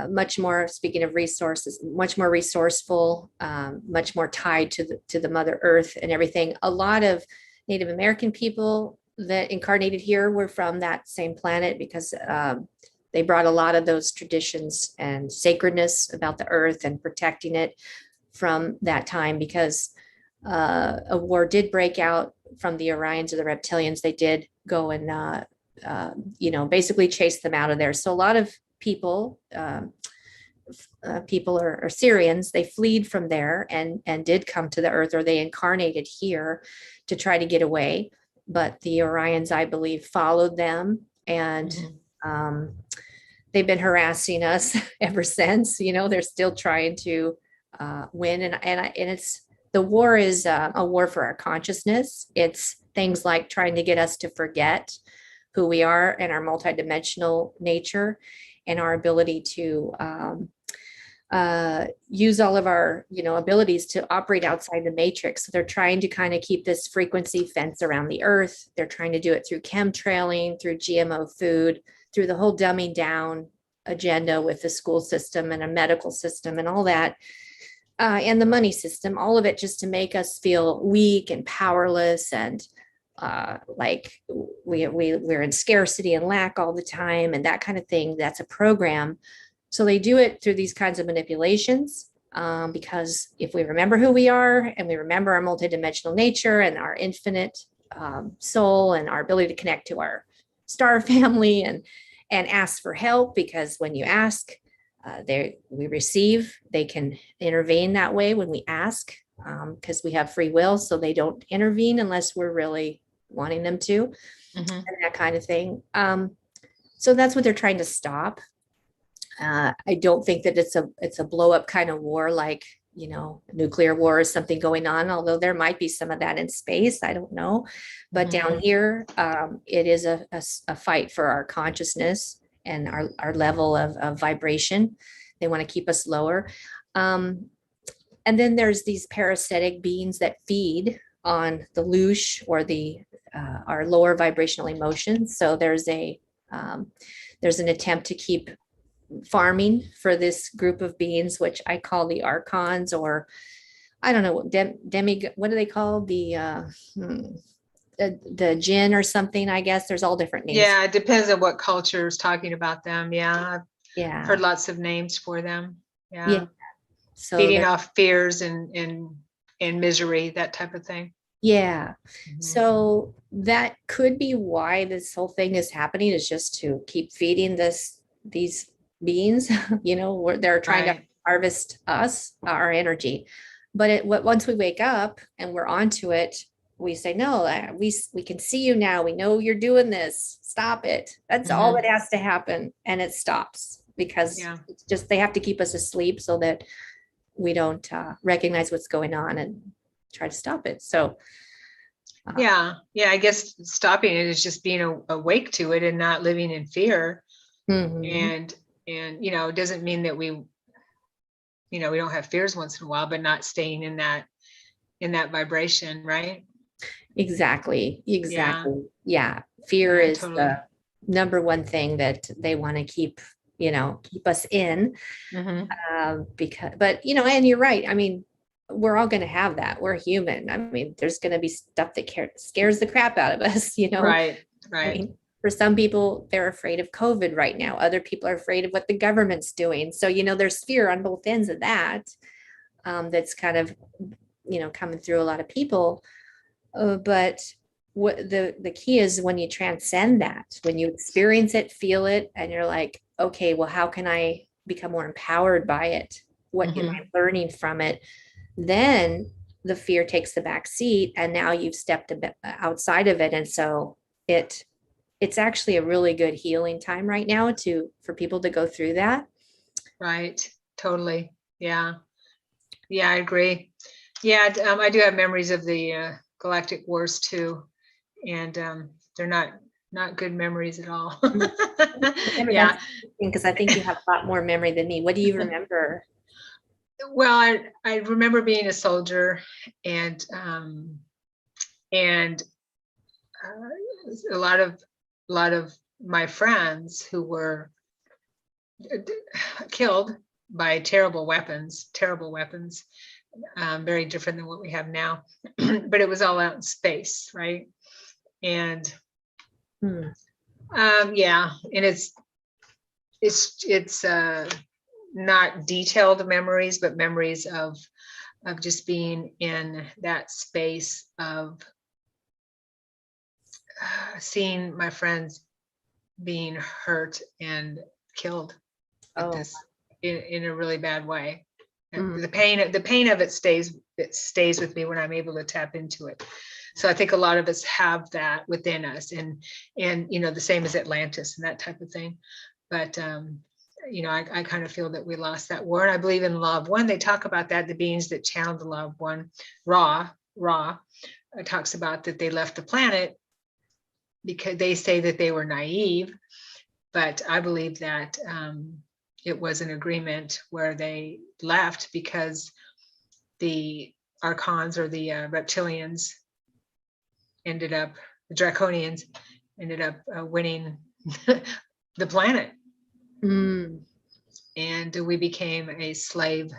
[SPEAKER 2] much more, speaking of resources, much more resourceful, much more tied to the Mother Earth and everything. A lot of Native American people that incarnated here were from that same planet because they brought a lot of those traditions and sacredness about the earth and protecting it from that time, because a war did break out from the Orions or the reptilians. They did go and basically chase them out of there. So a lot of people are Syrians. They fled from there and did come to the earth, or they incarnated here to try to get away. But the Orions, I believe, followed them, and they've been harassing us ever since. They're still trying to win, and it's, the war is a war for our consciousness. It's things like trying to get us to forget who we are and our multidimensional nature and our ability to use all of our, abilities to operate outside the matrix. So they're trying to kind of keep this frequency fence around the earth. They're trying to do it through chemtrailing, through GMO food, through the whole dumbing down agenda with the school system and a medical system and all that. And the money system, all of it just to make us feel weak and powerless and like we're in scarcity and lack all the time and that kind of thing. That's a program. So they do it through these kinds of manipulations because if we remember who we are and we remember our multidimensional nature and our infinite soul and our ability to connect to our star family and ask for help, because when you ask, we receive. They can intervene that way when we ask, because we have free will, so they don't intervene unless we're really wanting them to, and that kind of thing. So that's what they're trying to stop. I don't think that it's a blow up kind of war, like, nuclear war is something going on, although there might be some of that in space. I don't know. But down here, it is a fight for our consciousness and our level of vibration. They want to keep us lower. And then there's these parasitic beings that feed on the loosh or our lower vibrational emotions. So there's an attempt to keep farming for this group of beings, which I call the archons, or I don't know, what do they call the jinn or something? I guess there's all different names.
[SPEAKER 1] Yeah, it depends on what culture is talking about them. Yeah,
[SPEAKER 2] Yeah,
[SPEAKER 1] I've heard lots of names for them.
[SPEAKER 2] Yeah. So
[SPEAKER 1] feeding off fears and misery, that type of thing.
[SPEAKER 2] Yeah. So that could be why this whole thing is happening, is just to keep feeding these beings, where they're trying to harvest us, our energy. But once we wake up and we're onto it, we say, no, we can see you now. We know you're doing this. Stop it. That's all that has to happen. And it stops, because it's just, they have to keep us asleep so that we don't recognize what's going on and try to stop it. So
[SPEAKER 1] I guess stopping it is just being awake to it and not living in fear. And it doesn't mean that we don't have fears once in a while, but not staying in that vibration, right?
[SPEAKER 2] Exactly. Yeah. Fear is
[SPEAKER 1] totally.
[SPEAKER 2] the number one thing that they want to keep us in. But and you're right. I mean, we're all going to have that. We're human. I mean, there's going to be stuff that scares the crap out of us,
[SPEAKER 1] Right.
[SPEAKER 2] I mean, for some people, they're afraid of COVID right now. Other people are afraid of what the government's doing. So, there's fear on both ends of that. That's kind of, coming through a lot of people. But what the key is, when you transcend that, when you experience it, feel it, and you're like, okay, well, how can I become more empowered by it? What am I learning from it? Then the fear takes the back seat, and now you've stepped a bit outside of it. And so it's actually a really good healing time right now for people to go through that.
[SPEAKER 1] Right. Totally. Yeah. Yeah, I agree. Yeah. I do have memories of the galactic wars too. And they're not good memories at all.
[SPEAKER 2] Yeah. Because I think you have a lot more memory than me. What do you remember?
[SPEAKER 1] Well, I remember being a soldier, and a lot of my friends who were killed by terrible weapons, very different than what we have now. But it was all out in space, right? And yeah, and it's not detailed memories, but memories of just being in that space of seeing my friends being hurt and killed at this in a really bad way. The pain of it stays with me when I'm able to tap into it. So I think a lot of us have that within us, and the same as Atlantis and that type of thing. But I kind of feel that we lost that war. And I believe in Law of One. They talk about that, the beings that channeled the Law of One, Ra talks about that they left the planet because they say that they were naive. But I believe that it was an agreement where they left because the Archons or the reptilians the Draconians ended up winning the planet. And we became a slave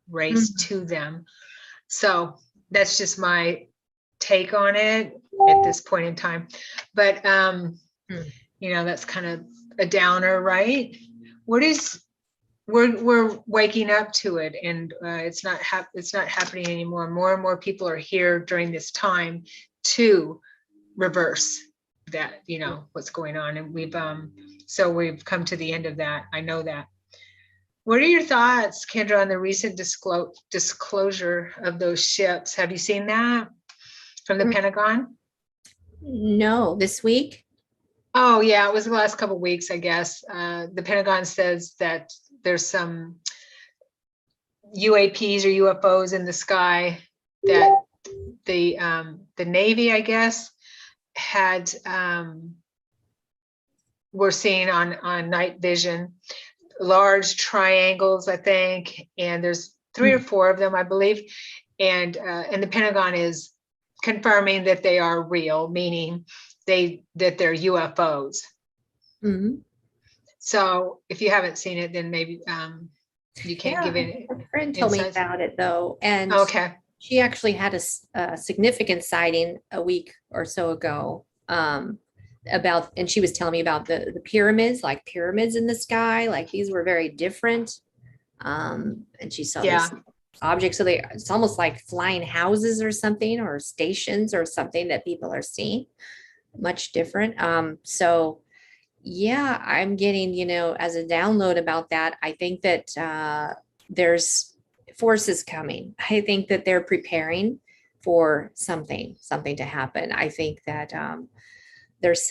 [SPEAKER 1] race to them. So that's just my take on it at this point in time. But that's kind of a downer, right? We're waking up to it, and it's not happening anymore. More and more people are here during this time to reverse that, what's going on. And we've come to the end of that. I know that. What are your thoughts, Kendra, on the recent disclosure of those ships? Have you seen that from the Pentagon?
[SPEAKER 2] No, this week?
[SPEAKER 1] Oh, yeah, it was the last couple of weeks, I guess. The Pentagon says that there's some UAPs or UFOs in the sky that the Navy, I guess, had were seeing on night vision, large triangles, I think, and there's 3 or 4 of them, I believe, and the Pentagon is confirming that they are real, meaning that they're UFOs. So if you haven't seen it, then maybe you can't give it.
[SPEAKER 2] A friend told me about it though, and
[SPEAKER 1] okay,
[SPEAKER 2] she actually had a significant sighting a week or so ago. And she was telling me about the pyramids, like pyramids in the sky, like these were very different. And she saw these objects, so it's almost like flying houses or something, or stations or something that people are seeing. Much different. So yeah, I'm getting, as a download about that. I think that there's forces coming. I think that they're preparing for something to happen. I think that there's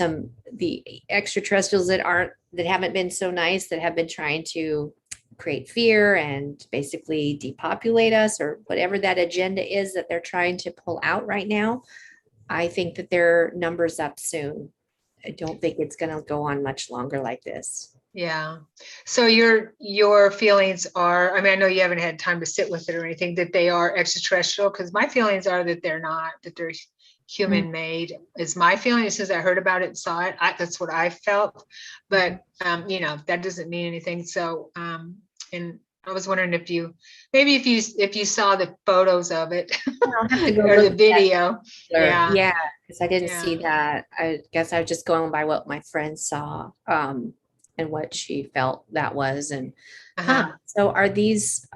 [SPEAKER 2] the extraterrestrials that haven't been so nice, that have been trying to create fear and basically depopulate us, or whatever that agenda is that they're trying to pull out right now. I think that their numbers up soon. I don't think it's going to go on much longer like this.
[SPEAKER 1] Yeah. So your feelings are, I know you haven't had time to sit with it or anything, that they are extraterrestrial, because my feelings are that they're not, that they're human made is my feeling. As soon as I heard about it and saw it, that's what I felt. But that doesn't mean anything. So and I was wondering if you saw the photos of it or the video.
[SPEAKER 2] Yeah, because I didn't see that. I guess I was just going by what my friend saw and what she felt that was. And so are these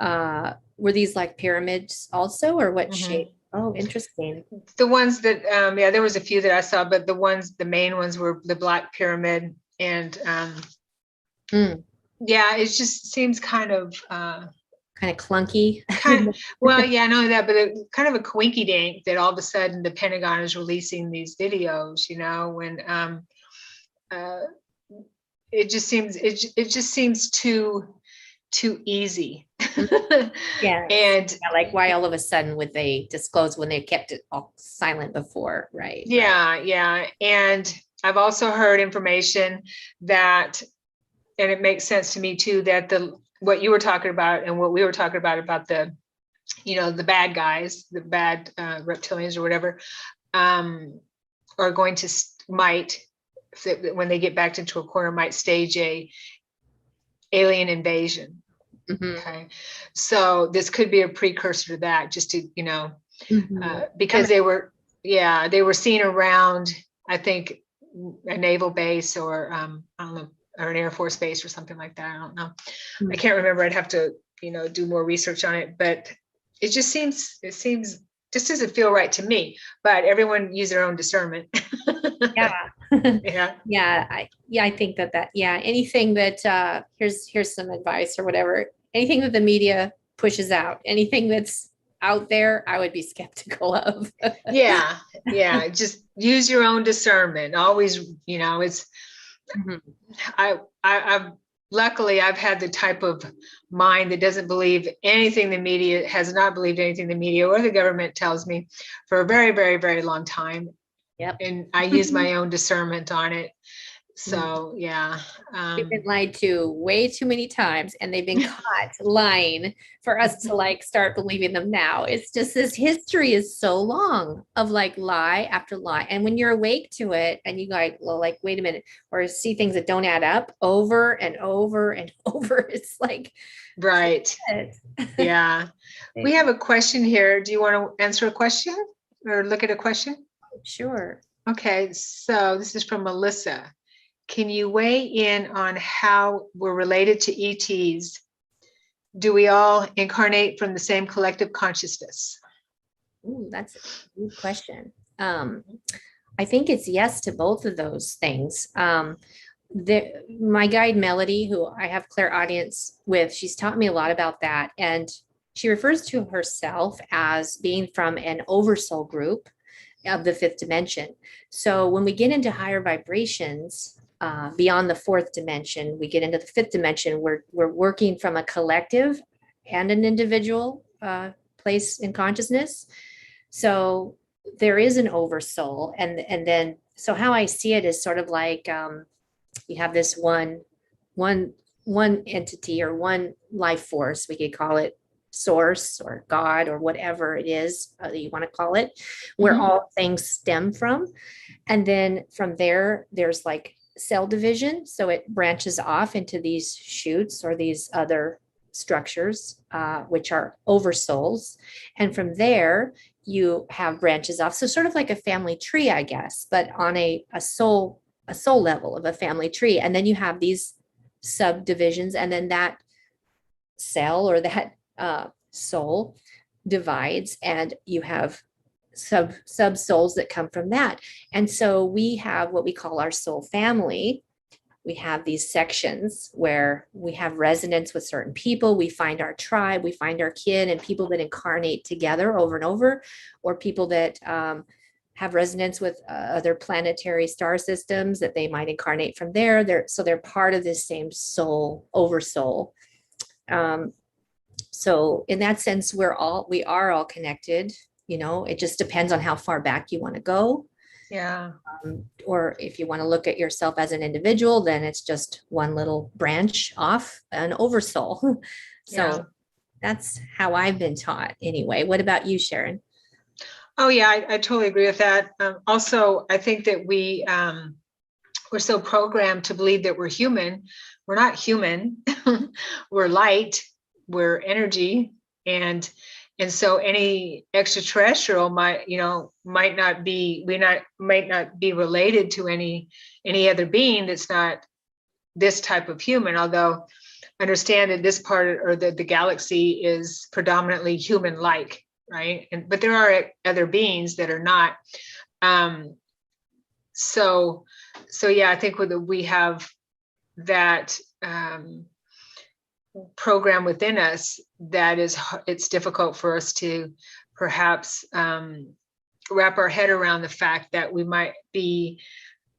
[SPEAKER 2] were these like pyramids also, or what shape? Oh, interesting.
[SPEAKER 1] The ones that there was a few that I saw, but the main ones were the Black Pyramid, and it just seems kind of
[SPEAKER 2] clunky.
[SPEAKER 1] Well, yeah, I know that, but kind of a coinky dink that all of a sudden the Pentagon is releasing these videos, when it just seems too easy.
[SPEAKER 2] Yeah. And like, why all of a sudden would they disclose when they kept it all silent before, right?
[SPEAKER 1] Yeah. And I've also heard information that, and it makes sense to me too, that what you were talking about and what we were talking about the bad guys, the bad reptilians or whatever, are going to might, when they get backed into a corner, might stage alien invasion.
[SPEAKER 2] Mhm.
[SPEAKER 1] Okay. So this could be a precursor to that, just to,
[SPEAKER 2] Mhm.
[SPEAKER 1] because they were seen around, I think, a naval base or I don't know, or an Air Force base or something like that. I don't know. I can't remember. I'd have to, do more research on it, but it seems just doesn't feel right to me, but everyone use their own discernment.
[SPEAKER 2] Yeah.
[SPEAKER 1] Yeah.
[SPEAKER 2] I think anything that here's some advice or whatever, anything that the media pushes out, anything that's out there, I would be skeptical of.
[SPEAKER 1] Yeah. Yeah. Just use your own discernment. Always, it's,
[SPEAKER 2] Mhm.
[SPEAKER 1] I've luckily I've had the type of mind that doesn't believe anything the media has not believed anything the media or the government tells me for a very, very, very long time.
[SPEAKER 2] Yep.
[SPEAKER 1] And I use my own discernment on it.
[SPEAKER 2] Mm.
[SPEAKER 1] So yeah.
[SPEAKER 2] We've been lied to way too many times, and they've been caught lying for us to like start believing them now. It's just this history is so long of like lie after lie. And when you're awake to it and you like, well, like, wait a minute, or see things that don't add up over and over and over, it's like,
[SPEAKER 1] Right. Yeah. We have a question here. Do you want to answer a question or look at a question?
[SPEAKER 2] Sure.
[SPEAKER 1] Okay. So this is from Melissa. Can you weigh in on how we're related to ETs? Do we all incarnate from the same collective consciousness?
[SPEAKER 2] Ooh, that's a good question. I think it's yes to both of those things. My guide Melody, who I have clairaudience with, she's taught me a lot about that, and she refers to herself as being from an oversoul group of the fifth dimension. So when we get into higher vibrations, beyond the fourth dimension, we get into the fifth dimension. We're working from a collective and an individual place in consciousness. So there is an oversoul, and then so how I see it is sort of like you have this one entity or one life force, we could call it source or God or whatever it is that you want to call it, where all things stem from. And then from there, there's like cell division. So it branches off into these shoots or these other structures, which are oversouls. And from there, you have branches off. So sort of like a family tree, I guess, but on a soul level of a family tree. And then you have these subdivisions, and then that cell or that soul divides, and you have sub souls that come from that. And so we have what we call our soul family. We have these sections where we have resonance with certain people. We find our tribe, we find our kin, and people that incarnate together over and over, or people that have resonance with other planetary star systems that they might incarnate from there. They're part of this same soul, oversoul. So in that sense, we are all connected. It just depends on how far back you want to go.
[SPEAKER 1] Yeah.
[SPEAKER 2] Or if you want to look at yourself as an individual, then it's just one little branch off an oversoul. So that's how I've been taught anyway. What about you, Sharon?
[SPEAKER 1] Oh yeah, I totally agree with that. Also, I think that we're so programmed to believe that we're human. We're not human. We're light. We're energy, and so any extraterrestrial might not be related to any other being that's not this type of human. Although understand that this part or the galaxy is predominantly human-like, right? But there are other beings that are not. So yeah, I think we have that program within us that it's difficult for us to perhaps wrap our head around the fact that we might be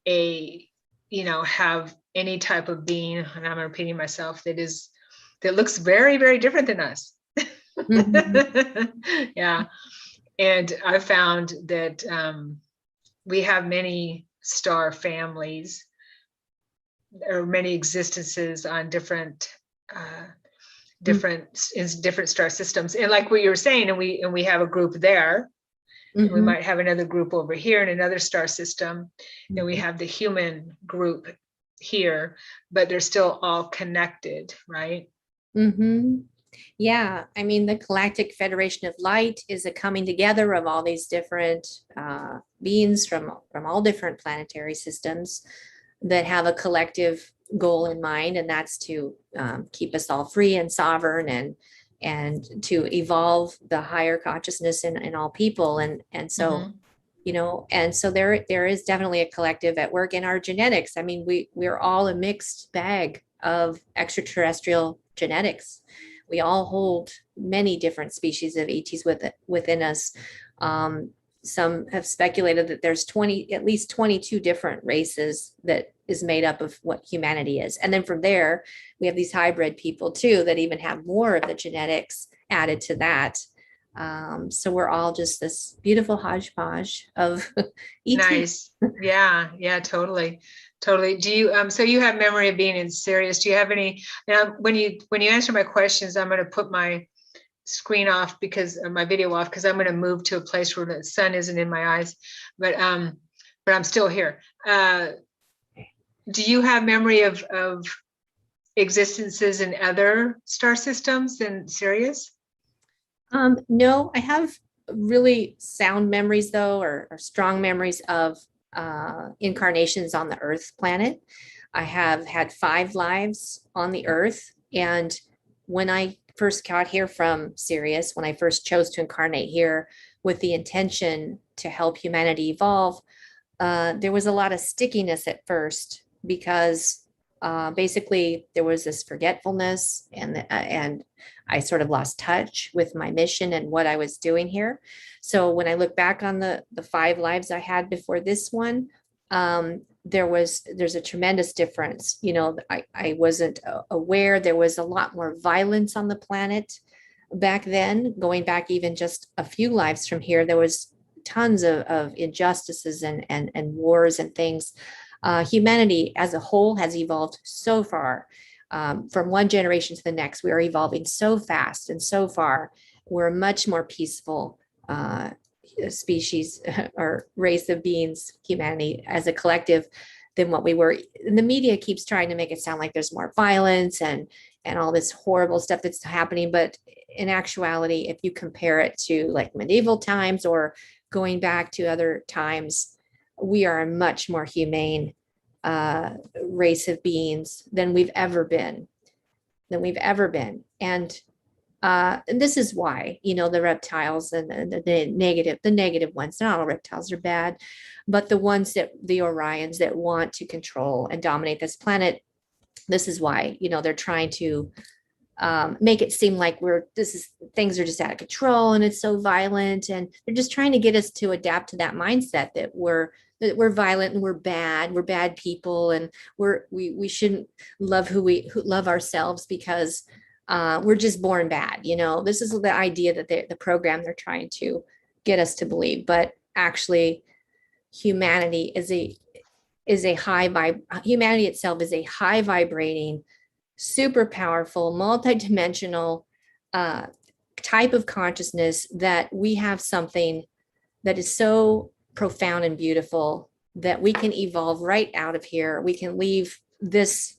[SPEAKER 1] have any type of being, and I'm repeating myself, that looks very, very different than us. Mm-hmm. Yeah. And I found that we have many star families or many existences on different star systems, and like what you were saying, and we have a group there. We might have another group over here in another star system, and we have the human group here, but they're still all connected, right?
[SPEAKER 2] Mm-hmm. Yeah, I mean, the Galactic Federation of Light is a coming together of all these different beings from all different planetary systems that have a collective goal in mind, and that's to keep us all free and sovereign, and to evolve the higher consciousness in all people. And so,
[SPEAKER 1] Mhm.
[SPEAKER 2] and so there is definitely a collective at work in our genetics. I mean, we're all a mixed bag of extraterrestrial genetics. We all hold many different species of ETs within us. Um, some have speculated that there's at least 22 different races that is made up of what humanity is. And then from there, we have these hybrid people too that even have more of the genetics added to that. So we're all just this beautiful hodgepodge of ET.
[SPEAKER 1] Nice. Yeah, yeah, totally. Totally. Do you so you have memory of being in Sirius? Do you have any now when you answer my questions, I'm going to put my screen off because my video off because I'm going to move to a place where the sun isn't in my eyes, but I'm still here. Do you have memory of existences in other star systems than Sirius?
[SPEAKER 2] No, I have really sound memories though, or strong memories of incarnations on the Earth planet. I have had 5 lives on the Earth, and when I first got here from Sirius, when I first chose to incarnate here with the intention to help humanity evolve, there was a lot of stickiness at first because basically there was this forgetfulness, and I sort of lost touch with my mission and what I was doing here. So when I look back on the 5 lives I had before this one, there's a tremendous difference. I wasn't aware there was a lot more violence on the planet back then. Going back even just a few lives from here, there was tons of injustices and wars and things. Humanity as a whole has evolved so far. From one generation to the next, we are evolving so fast and so far. We're a much more peaceful species or race of beings, humanity as a collective, than what we were. And the media keeps trying to make it sound like there's more violence and all this horrible stuff that's happening. But in actuality, if you compare it to like medieval times or going back to other times, we are a much more humane race of beings than we've ever been. And this is why, the reptiles and the negative ones, not all reptiles are bad, but the ones the Orions that want to control and dominate this planet, this is why, they're trying to make it seem like things are just out of control and it's so violent, and they're just trying to get us to adapt to that mindset that we're violent and we're bad people, and we shouldn't love who love ourselves because we're just born bad. This is the idea that the program they're trying to get us to believe. But actually, humanity humanity itself is a high vibrating, super powerful, multidimensional type of consciousness, that we have something that is so profound and beautiful that we can evolve right out of here. We can leave this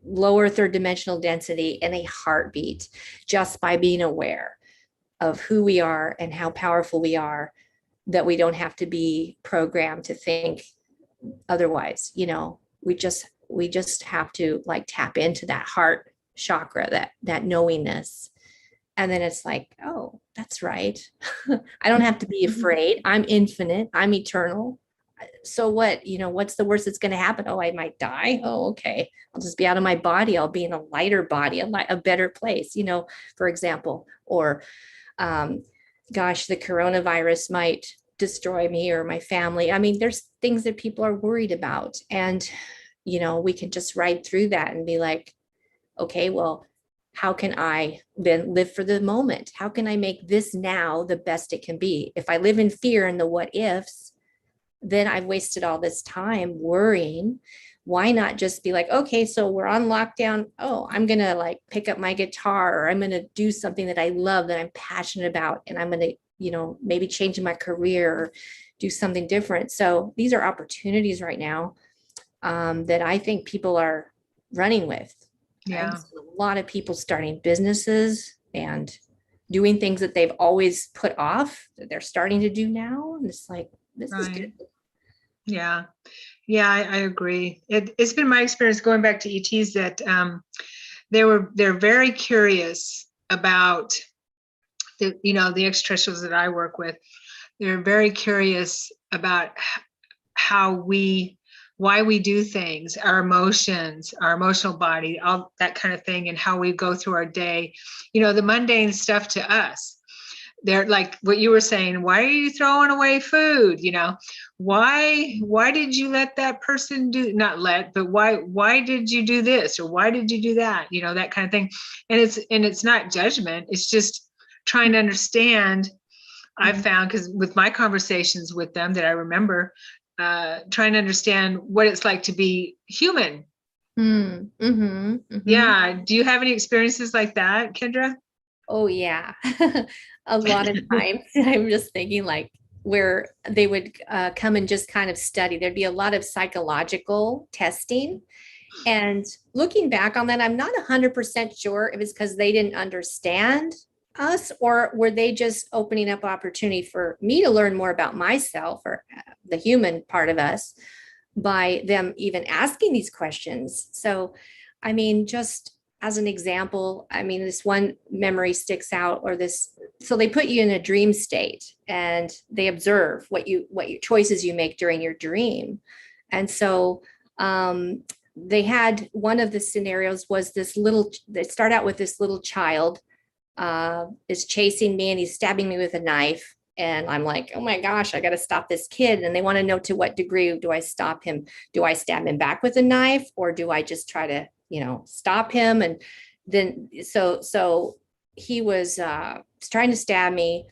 [SPEAKER 2] lower third dimensional density in a heartbeat just by being aware of who we are and how powerful we are, that we don't have to be programmed to think otherwise. We just have to like tap into that heart chakra, that knowingness. And then it's like, oh, that's right. I don't have to be afraid. I'm infinite. I'm eternal. So what, what's the worst that's going to happen? Oh, I might die. Oh, okay. I'll just be out of my body. I'll be in a lighter body, a better place, for example. Or, gosh, the coronavirus might destroy me or my family. I mean, there's things that people are worried about. And, we can just ride through that and be like, okay, well, how can I then live for the moment? How can I make this now the best it can be? If I live in fear and the what ifs, then I've wasted all this time worrying. Why not just be like, okay, so we're on lockdown. Oh, I'm going to like pick up my guitar, or I'm going to do something that I love, that I'm passionate about. And I'm going to, maybe change my career or do something different. So these are opportunities right now that I think people are running with. I've
[SPEAKER 1] Yeah.
[SPEAKER 2] seen a lot of people starting businesses and doing things that they've always put off that they're starting to do now. And it's like, this is good.
[SPEAKER 1] Right. Yeah. Yeah, I agree. It's been my experience going back to ETs that they're very curious about the extraterrestrials that I work with. They're very curious about why we do things, our emotions, our emotional body, all that kind of thing, and how we go through our day. The mundane stuff to us. They're like what you were saying, why are you throwing away food? Why did you let that person do, not let, but why did you do this, or why did you do that? That kind of thing. And it's not judgment, it's just trying to understand. I've found, because with my conversations with them that I remember, trying to understand what it's like to be human. Yeah. Do you have any experiences like that, Kendra?
[SPEAKER 2] Oh yeah. A lot of times I'm just thinking like where they would come and just kind of study. There'd be a lot of psychological testing. And looking back on that, I'm not 100% sure if it's because they didn't understand us, or were they just opening up opportunity for me to learn more about myself, or the human part of us, by them even asking these questions. So, I mean, just as an example, I mean, this one memory sticks out, or this, so they put you in a dream state and they observe what choices you make during your dream. And so they had, one of the scenarios was they start out with this little child is chasing me and he's stabbing me with a knife. And I'm like, oh my gosh, I got to stop this kid. And they want to know, to what degree do I stop him? Do I stab him back with a knife, or do I just try to, stop him? And then, so he was trying to stab me,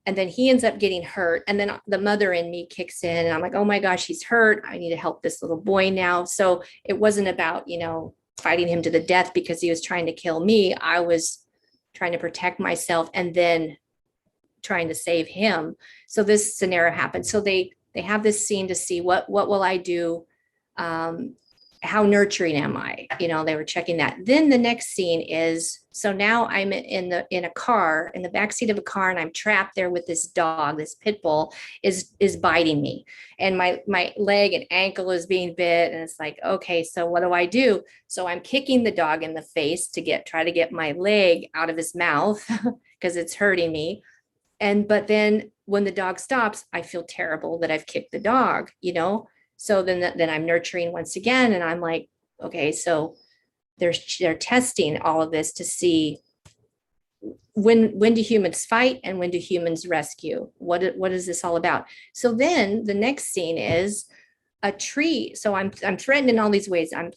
[SPEAKER 2] and then he ends up getting hurt. And then the mother in me kicks in, and I'm like, oh my gosh, he's hurt. I need to help this little boy now. So it wasn't about, fighting him to the death because he was trying to kill me. I was trying to protect myself and then trying to save him. So this scenario happened. So they have this scene to see what will I do? How nurturing am I? They were checking that. Then the next scene is, so now I'm in a car, in the backseat of a car, and I'm trapped there with this dog. This pit bull is biting me, and my leg and ankle is being bit. And it's like, okay, so what do I do? So I'm kicking the dog in the face to try to get my leg out of his mouth because it's hurting me. But then when the dog stops, I feel terrible that I've kicked the dog, So then I'm nurturing once again, and I'm like, okay, so they're testing all of this to see when do humans fight and when do humans rescue? What is this all about? So then the next scene is a tree. So I'm threatened in all these ways. I'm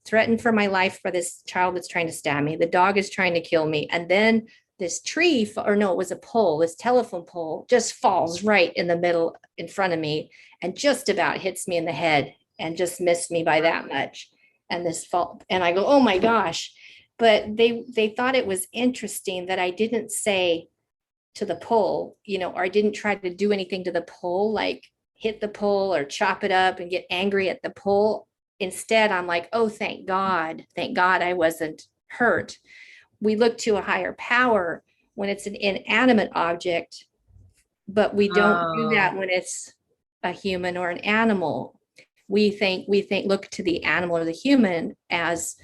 [SPEAKER 2] threatened for my life for this child that's trying to stab me. The dog is trying to kill me, and then this tree, or no, it was a pole, this telephone pole just falls right in the middle in front of me and just about hits me in the head and just missed me by that much. And this fall, and I go, oh my gosh. But they thought it was interesting that I didn't say to the pole, or I didn't try to do anything to the pole, like hit the pole or chop it up and get angry at the pole. Instead, I'm like, oh, thank God I wasn't hurt. We look to a higher power when it's an inanimate object, but we don't do that when it's a human or an animal. We think look to the animal or the human as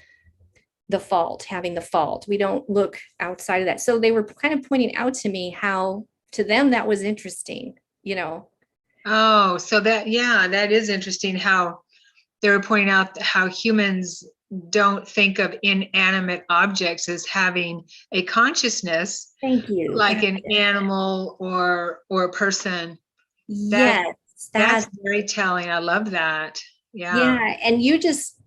[SPEAKER 2] having the fault. We don't look outside of that. So they were kind of pointing out to me how to them that was interesting,
[SPEAKER 1] Oh, so that is interesting, how they were pointing out how humans don't think of inanimate objects as having a consciousness.
[SPEAKER 2] Thank you.
[SPEAKER 1] Like an animal or a person.
[SPEAKER 2] Yes,
[SPEAKER 1] That's very telling. I love that.
[SPEAKER 2] Yeah, and you just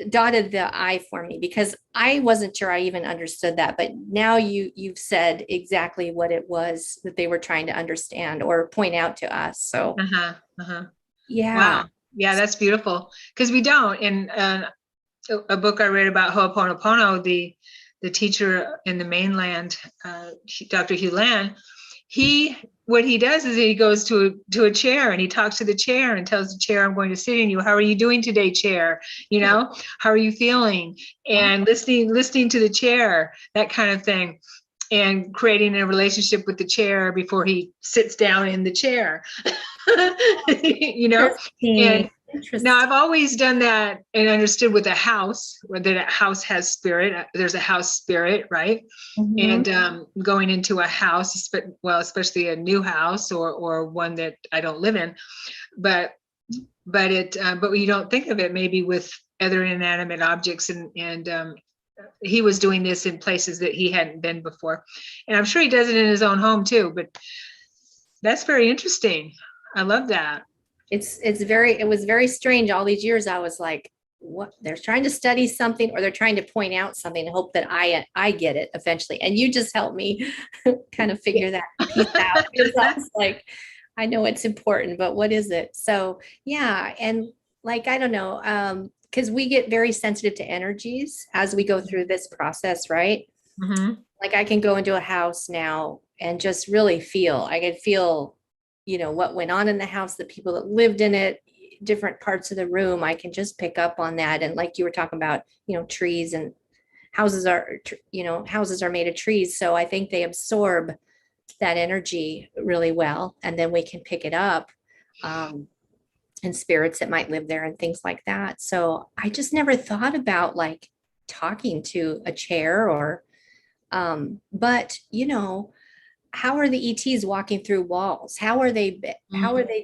[SPEAKER 2] dotted the I for me, because I wasn't sure I even understood that, but now you've said exactly what it was that they were trying to understand or point out to us. So yeah.
[SPEAKER 1] Wow. Yeah, that's beautiful, because we don't. In a book I read about Ho'oponopono, the teacher in the mainland, Dr. Hugh Land, what he does is he goes to a chair and he talks to the chair and tells the chair, I'm going to sit in you. How are you doing today, chair? You know, how are you feeling? And listening to the chair, that kind of thing, and creating a relationship with the chair before he sits down in the chair. You know, and now I've always done that and understood with a house, where that house has spirit. There's a house spirit, right? And going into a house, well, especially a new house or one that I don't live in, but you don't think of it maybe with other inanimate objects, and he was doing this in places that he hadn't been before, and I'm sure he does it in his own home too. But that's very interesting. I love that.
[SPEAKER 2] It was very strange. All these years I was like, what, they're trying to study something, or they're trying to point out something and hope that I get it eventually. And you just helped me kind of figure that piece out, because I was like, I know it's important, but what is it? So yeah. And like, I don't know, because we get very sensitive to energies as we go through this process, right? Like I can go into a house now and just really feel, I can feel, you know, what went on in the house, the people that lived in it, different parts of the room. I can just pick up on that. And like you were talking about, you know, trees and houses are, you know, houses are made of trees. So I think they absorb that energy really well. And then we can pick it up, and spirits that might live there and things like that. So I just never thought about like talking to a chair or, but you know, how are the ETs walking through walls? How are they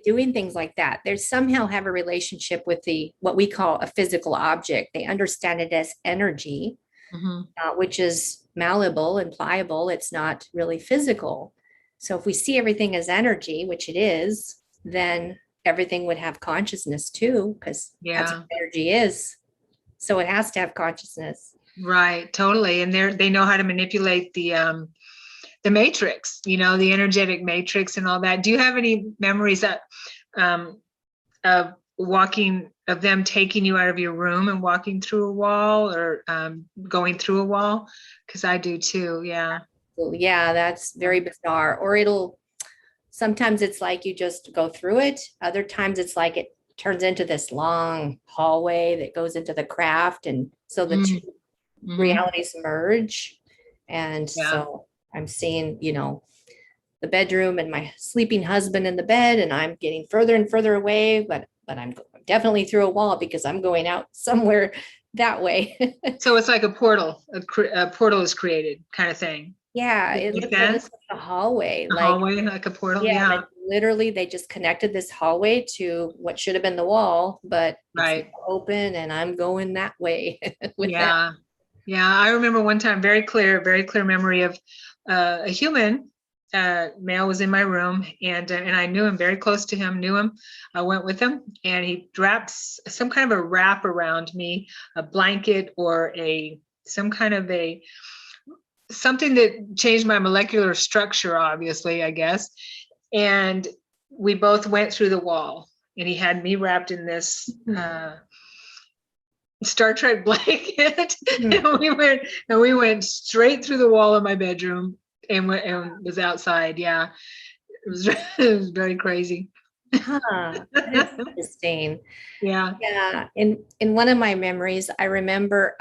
[SPEAKER 2] doing things like that? They somehow have a relationship with what we call a physical object. They understand it as energy, which is malleable and pliable. It's not really physical. So if we see everything as energy, which it is, then everything would have consciousness too, because that's what energy is. So it has to have consciousness.
[SPEAKER 1] Right, totally. And they know how to manipulate the matrix, you know, the energetic matrix and all that. Do you have any memories that of them taking you out of your room and walking through a wall, or going through a wall? Because I do too. Yeah.
[SPEAKER 2] Yeah, that's very bizarre. Or sometimes it's like you just go through it. Other times it's like it turns into this long hallway that goes into the craft. And so the two realities merge. And so I'm seeing, you know, the bedroom and my sleeping husband in the bed, and I'm getting further and further away, but I'm definitely through a wall because I'm going out somewhere that way.
[SPEAKER 1] So it's like a portal, a portal is created kind of thing.
[SPEAKER 2] Yeah, it looks like a hallway.
[SPEAKER 1] Hallway, like a portal. Yeah.
[SPEAKER 2] Literally, they just connected this hallway to what should have been the wall, but it's open, and I'm going that way with that.
[SPEAKER 1] Yeah, I remember one time, very clear memory of a human male was in my room, and I knew him, very close to him, knew him. I went with him, and he wraps some kind of a wrap around me, a blanket or some kind of something that changed my molecular structure, obviously, I guess. And we both went through the wall, and he had me wrapped in this Star Trek blanket, and we went straight through the wall of my bedroom and was outside. Yeah, it was very crazy.
[SPEAKER 2] That's interesting.
[SPEAKER 1] Yeah.
[SPEAKER 2] In one of my memories, I remember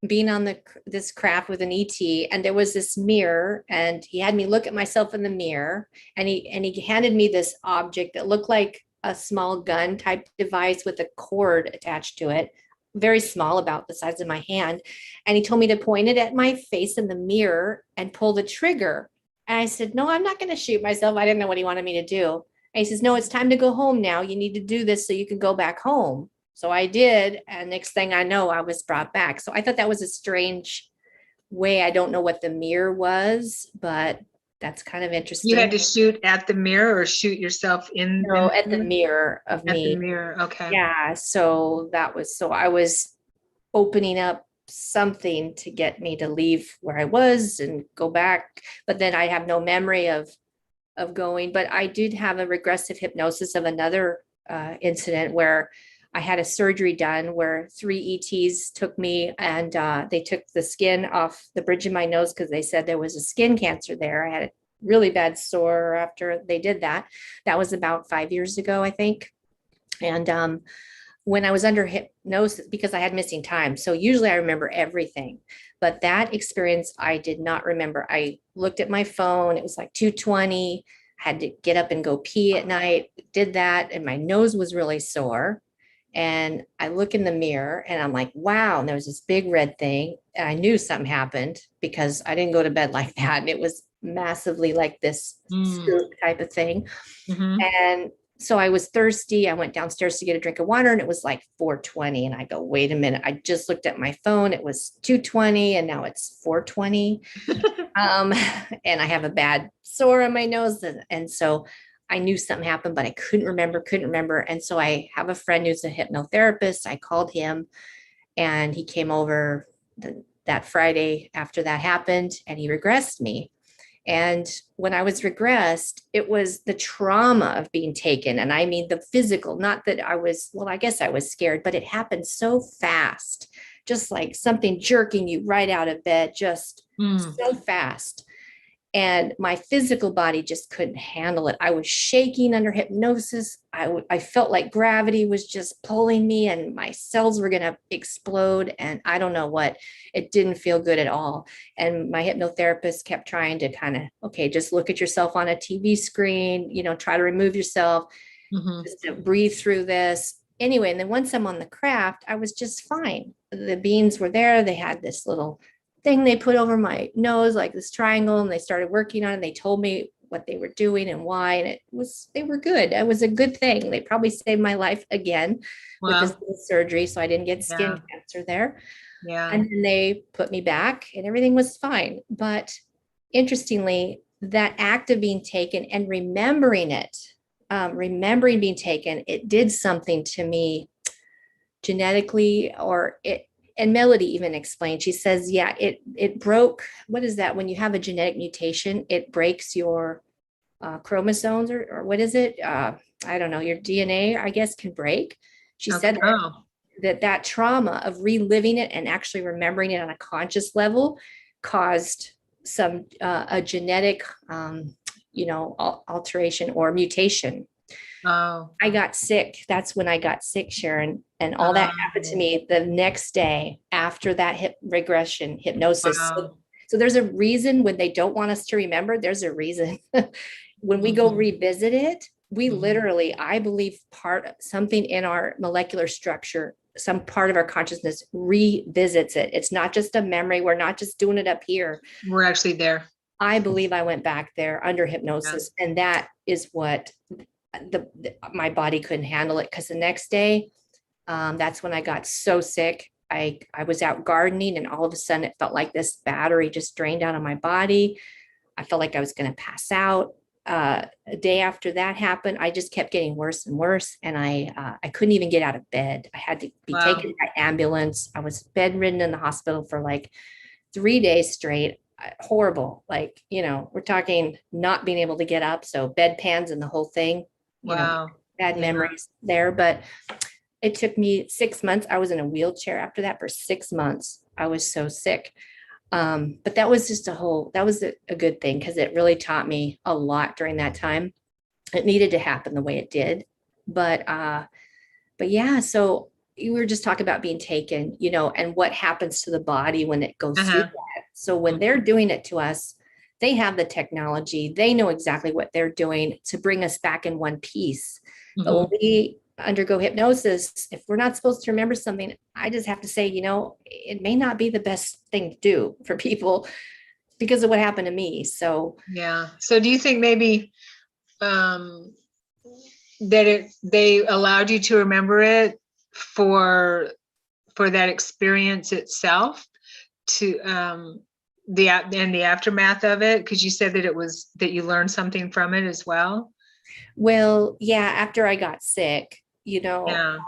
[SPEAKER 2] being on this craft with an ET, and there was this mirror, and he had me look at myself in the mirror, and he handed me this object that looked like a small gun type device with a cord attached to it, very small, about the size of my hand. And he told me to point it at my face in the mirror and pull the trigger. And I said, no, I'm not going to shoot myself. I didn't know what he wanted me to do. And he says, no, it's time to go home now. You need to do this so you can go back home. So I did. And next thing I know, I was brought back. So I thought that was a strange way. I don't know what the mirror was, but that's kind of interesting.
[SPEAKER 1] You had to shoot at the mirror or shoot yourself in?
[SPEAKER 2] No, at the mirror of me.
[SPEAKER 1] At the mirror, okay.
[SPEAKER 2] Yeah, so I was opening up something to get me to leave where I was and go back, but then I have no memory of going. But I did have a regressive hypnosis of another incident where I had a surgery done where 3 ETs took me, and they took the skin off the bridge of my nose because they said there was a skin cancer there. I had really bad sore after they did that. That was about 5 years ago, I think. And when I was under hypnosis, because I had missing time. So usually I remember everything, but that experience I did not remember. I looked at my phone, it was like 2:20, had to get up and go pee at night, did that, and my nose was really sore. And I look in the mirror and I'm like, wow. And there was this big red thing. And I knew something happened because I didn't go to bed like that. And it was massively like this
[SPEAKER 1] Mm.
[SPEAKER 2] scoop type of thing.
[SPEAKER 1] Mhm.
[SPEAKER 2] And so I was thirsty. I went downstairs to get a drink of water and it was like 4:20. And I go, wait a minute. I just looked at my phone. It was 2:20 and now it's 4:20. Um, and I have a bad sore on my nose. And so I knew something happened, but I couldn't remember. And so I have a friend who's a hypnotherapist. I called him and he came over that Friday after that happened and he regressed me. And when I was regressed, it was the trauma of being taken. And I mean, the physical, not that I was, well, I guess I was scared, but it happened so fast, just like something jerking you right out of bed, just
[SPEAKER 1] Mm.
[SPEAKER 2] so fast. And my physical body just couldn't handle it. I was shaking under hypnosis. I felt like gravity was just pulling me and my cells were going to explode. And I don't know what, it didn't feel good at all. And my hypnotherapist kept trying to kind of, okay, just look at yourself on a TV screen, try to remove yourself,
[SPEAKER 1] Mhm.
[SPEAKER 2] just to breathe through this. Anyway, and then once I'm on the craft, I was just fine. The beans were there. They had this little thing they put over my nose, like this triangle, and they started working on it. They told me what they were doing and why, and they were good. It was a good thing. They probably saved my life again with this
[SPEAKER 1] Wow.
[SPEAKER 2] surgery, so I didn't get
[SPEAKER 1] Yeah.
[SPEAKER 2] skin cancer there.
[SPEAKER 1] Yeah.
[SPEAKER 2] And then they put me back, and everything was fine. But interestingly, that act of being taken and remembering it, remembering being taken, it did something to me genetically, or it, and Melody even explained, she says, yeah, it broke, what is that? When you have a genetic mutation, it breaks your chromosomes, or what is it? I don't know, your DNA, I guess, can break. She
[SPEAKER 1] Okay.
[SPEAKER 2] said
[SPEAKER 1] Oh.
[SPEAKER 2] that trauma of reliving it and actually remembering it on a conscious level caused some a genetic alteration or mutation.
[SPEAKER 1] Oh.
[SPEAKER 2] I got sick. That's when I got sick, Sharon. And all that happened to me the next day after that hip regression hypnosis. So,
[SPEAKER 1] Wow.
[SPEAKER 2] so there's a reason when they don't want us to remember, there's a reason. When we go
[SPEAKER 1] Mhm.
[SPEAKER 2] revisit it, we
[SPEAKER 1] Mhm.
[SPEAKER 2] literally, I believe, something in our molecular structure, some part of our consciousness revisits it. It's not just a memory. We're not just doing it up here.
[SPEAKER 1] We're actually there.
[SPEAKER 2] I believe I went back there under
[SPEAKER 1] Yeah.
[SPEAKER 2] hypnosis, and that is what my body couldn't handle it, because the next day, that's when I got so sick. I was out gardening, and all of a sudden it felt like this battery just drained out of my body. I felt like I was going to pass out. A day after that happened, I just kept getting worse and worse, and I couldn't even get out of bed. I had to be
[SPEAKER 1] Wow.
[SPEAKER 2] taken by ambulance. I was bedridden in the hospital for like 3 days straight. Horrible. Like, we're talking not being able to get up. So bedpans and the whole thing,
[SPEAKER 1] Wow.
[SPEAKER 2] bad
[SPEAKER 1] Yeah.
[SPEAKER 2] memories there. But it took me 6 months. I was in a wheelchair after that for 6 months. I was so sick. But that was just that was a good thing, because it really taught me a lot during that time. It needed to happen the way it did. But yeah, so you were just talking about being taken, and what happens to the body when it goes through
[SPEAKER 1] Uh-huh.
[SPEAKER 2] that. So when they're doing it to us, they have the technology, they know exactly what they're doing to bring us back in one piece. But when
[SPEAKER 1] Mhm.
[SPEAKER 2] we undergo hypnosis, if we're not supposed to remember something, I just have to say, it may not be the best thing to do for people because of what happened to me. So
[SPEAKER 1] Yeah. So do you think maybe um that they allowed you to remember it for that experience itself, to the aftermath of it, because you said that it was that you learned something from it as well?
[SPEAKER 2] well, yeah, after I got sick,
[SPEAKER 1] Yeah.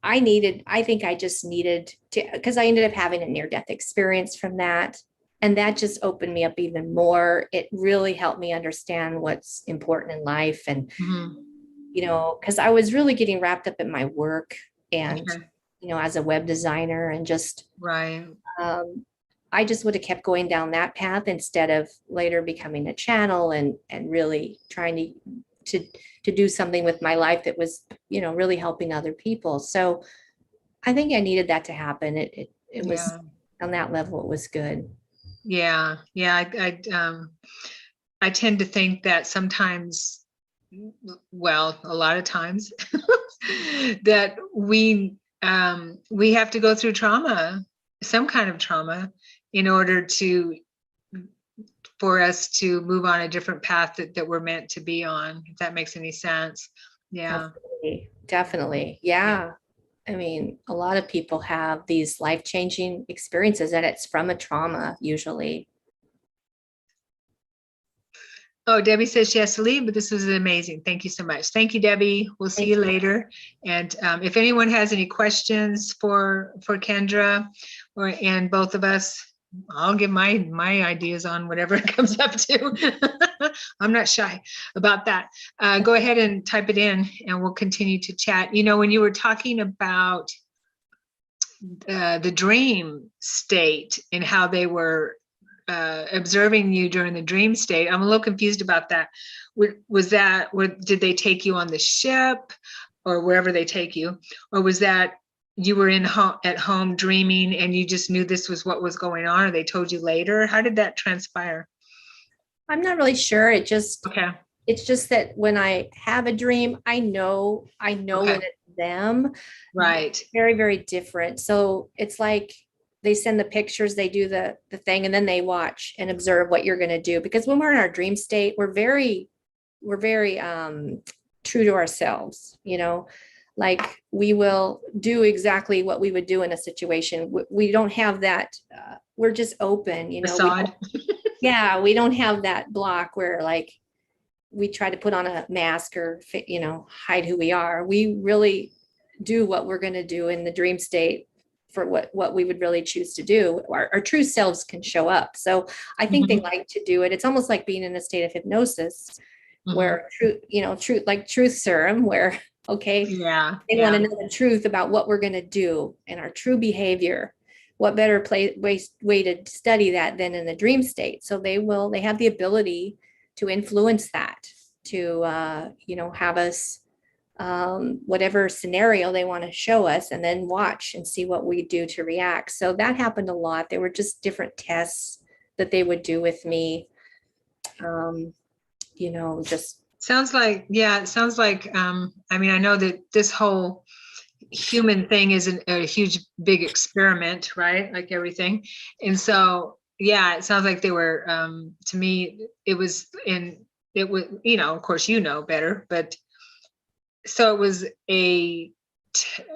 [SPEAKER 2] I think I just needed to, because I ended up having a near death experience from that. And that just opened me up even more. It really helped me understand what's important in life. And,
[SPEAKER 1] Mhm.
[SPEAKER 2] because I was really getting wrapped up in my work and,
[SPEAKER 1] Okay.
[SPEAKER 2] as a web designer, and just,
[SPEAKER 1] Right.
[SPEAKER 2] um, I just would have kept going down that path instead of later becoming a channel and really trying to do something with my life that was, really helping other people. So I think I needed that to happen. It was
[SPEAKER 1] Yeah.
[SPEAKER 2] on that level, it was good.
[SPEAKER 1] Yeah. Yeah. I tend to think that sometimes, well, a lot of times that we have to go through trauma, some kind of trauma, in order for us to move on a different path that we're meant to be on, if that makes any sense. Yeah.
[SPEAKER 2] Definitely. Yeah. I mean, a lot of people have these life-changing experiences and it's from a trauma usually.
[SPEAKER 1] Oh, Debbie says she has to leave, but this was amazing. Thank you so much. Thank you, Debbie. We'll see you later. And if anyone has any questions for Kendra and both of us, I'll give my ideas on whatever it comes up to. I'm not shy about that. Go ahead and type it in and we'll continue to chat. When you were talking about the dream state and how they were observing you during the dream state, I'm a little confused about that. Did they take you on the ship or wherever they take you, or was that you were at home dreaming and you just knew this was what was going on, or they told you later? How did that transpire?
[SPEAKER 2] I'm not really sure. It's just that when I have a dream, I know when it's them.
[SPEAKER 1] Right.
[SPEAKER 2] Very, very different. So it's like they send the pictures, they do the thing, and then they watch and observe what you're going to do. Because when we're in our dream state, we're very true to ourselves, like we will do exactly what we would do in a situation. We don't have that. We're just open,
[SPEAKER 1] Facade.
[SPEAKER 2] We don't have that block where like we try to put on a mask or, hide who we are. We really do what we're going to do in the dream state for what we would really choose to do. Our true selves can show up. So I think they like to do it. It's almost like being in a state of hypnosis where truth serum, where, they want to know the truth about what we're going to do and our true behavior. What better way to study that than in the dream state? So they have the ability to influence that, to, have us, whatever scenario they want to show us, and then watch and see what we do to react. So that happened a lot. There were just different tests that they would do with me. Just
[SPEAKER 1] sounds like, it sounds like, I mean, I know that this whole human thing is a huge, big experiment, right? Like everything. And so, it sounds like they were, to me, it was, of course, better, but so it was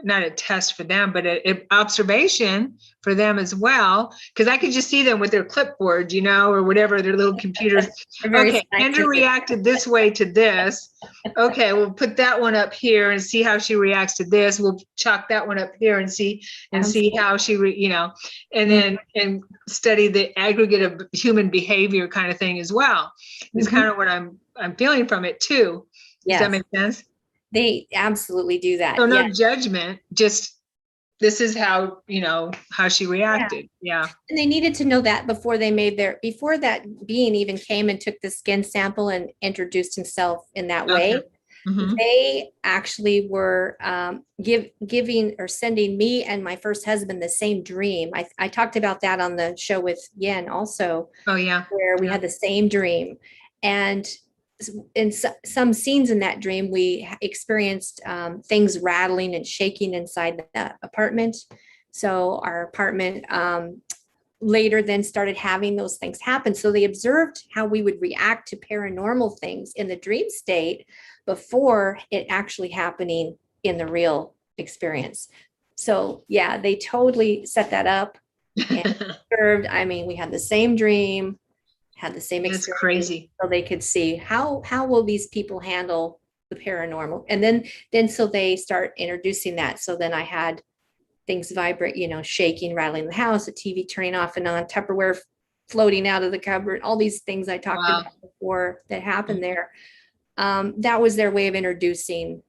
[SPEAKER 1] not a test for them, but an observation for them as well. Because I could just see them with their clipboard, or whatever, their little computers. Okay, Kendra reacted this way to this. Okay, we'll put that one up here and see how she reacts to this. We'll chalk that one up here and see how she, and then and study the aggregate of human behavior kind of thing as well. Is kind of what I'm feeling from it too. Does that make sense?
[SPEAKER 2] They absolutely do that.
[SPEAKER 1] So no judgment, just this is how, how she reacted. Yeah.
[SPEAKER 2] And they needed to know that before that being even came and took the skin sample and introduced himself in that way. They actually were giving or sending me and my first husband the same dream. I talked about that on the show with Yen also.
[SPEAKER 1] Oh yeah.
[SPEAKER 2] Where we had the same dream. And in some scenes in that dream, we experienced things rattling and shaking inside the apartment. So our apartment later then started having those things happen. So they observed how we would react to paranormal things in the dream state before it actually happening in the real experience. So they totally set that up and observed. I mean, we had the same dream, had the same experience.
[SPEAKER 1] That's crazy.
[SPEAKER 2] So they could see how will these people handle the paranormal. And then so they start introducing that. So then I had things vibrate, shaking, rattling the house, a TV turning off and on, Tupperware floating out of the cupboard, all these things I talked about before that happened there. That was their way of introducing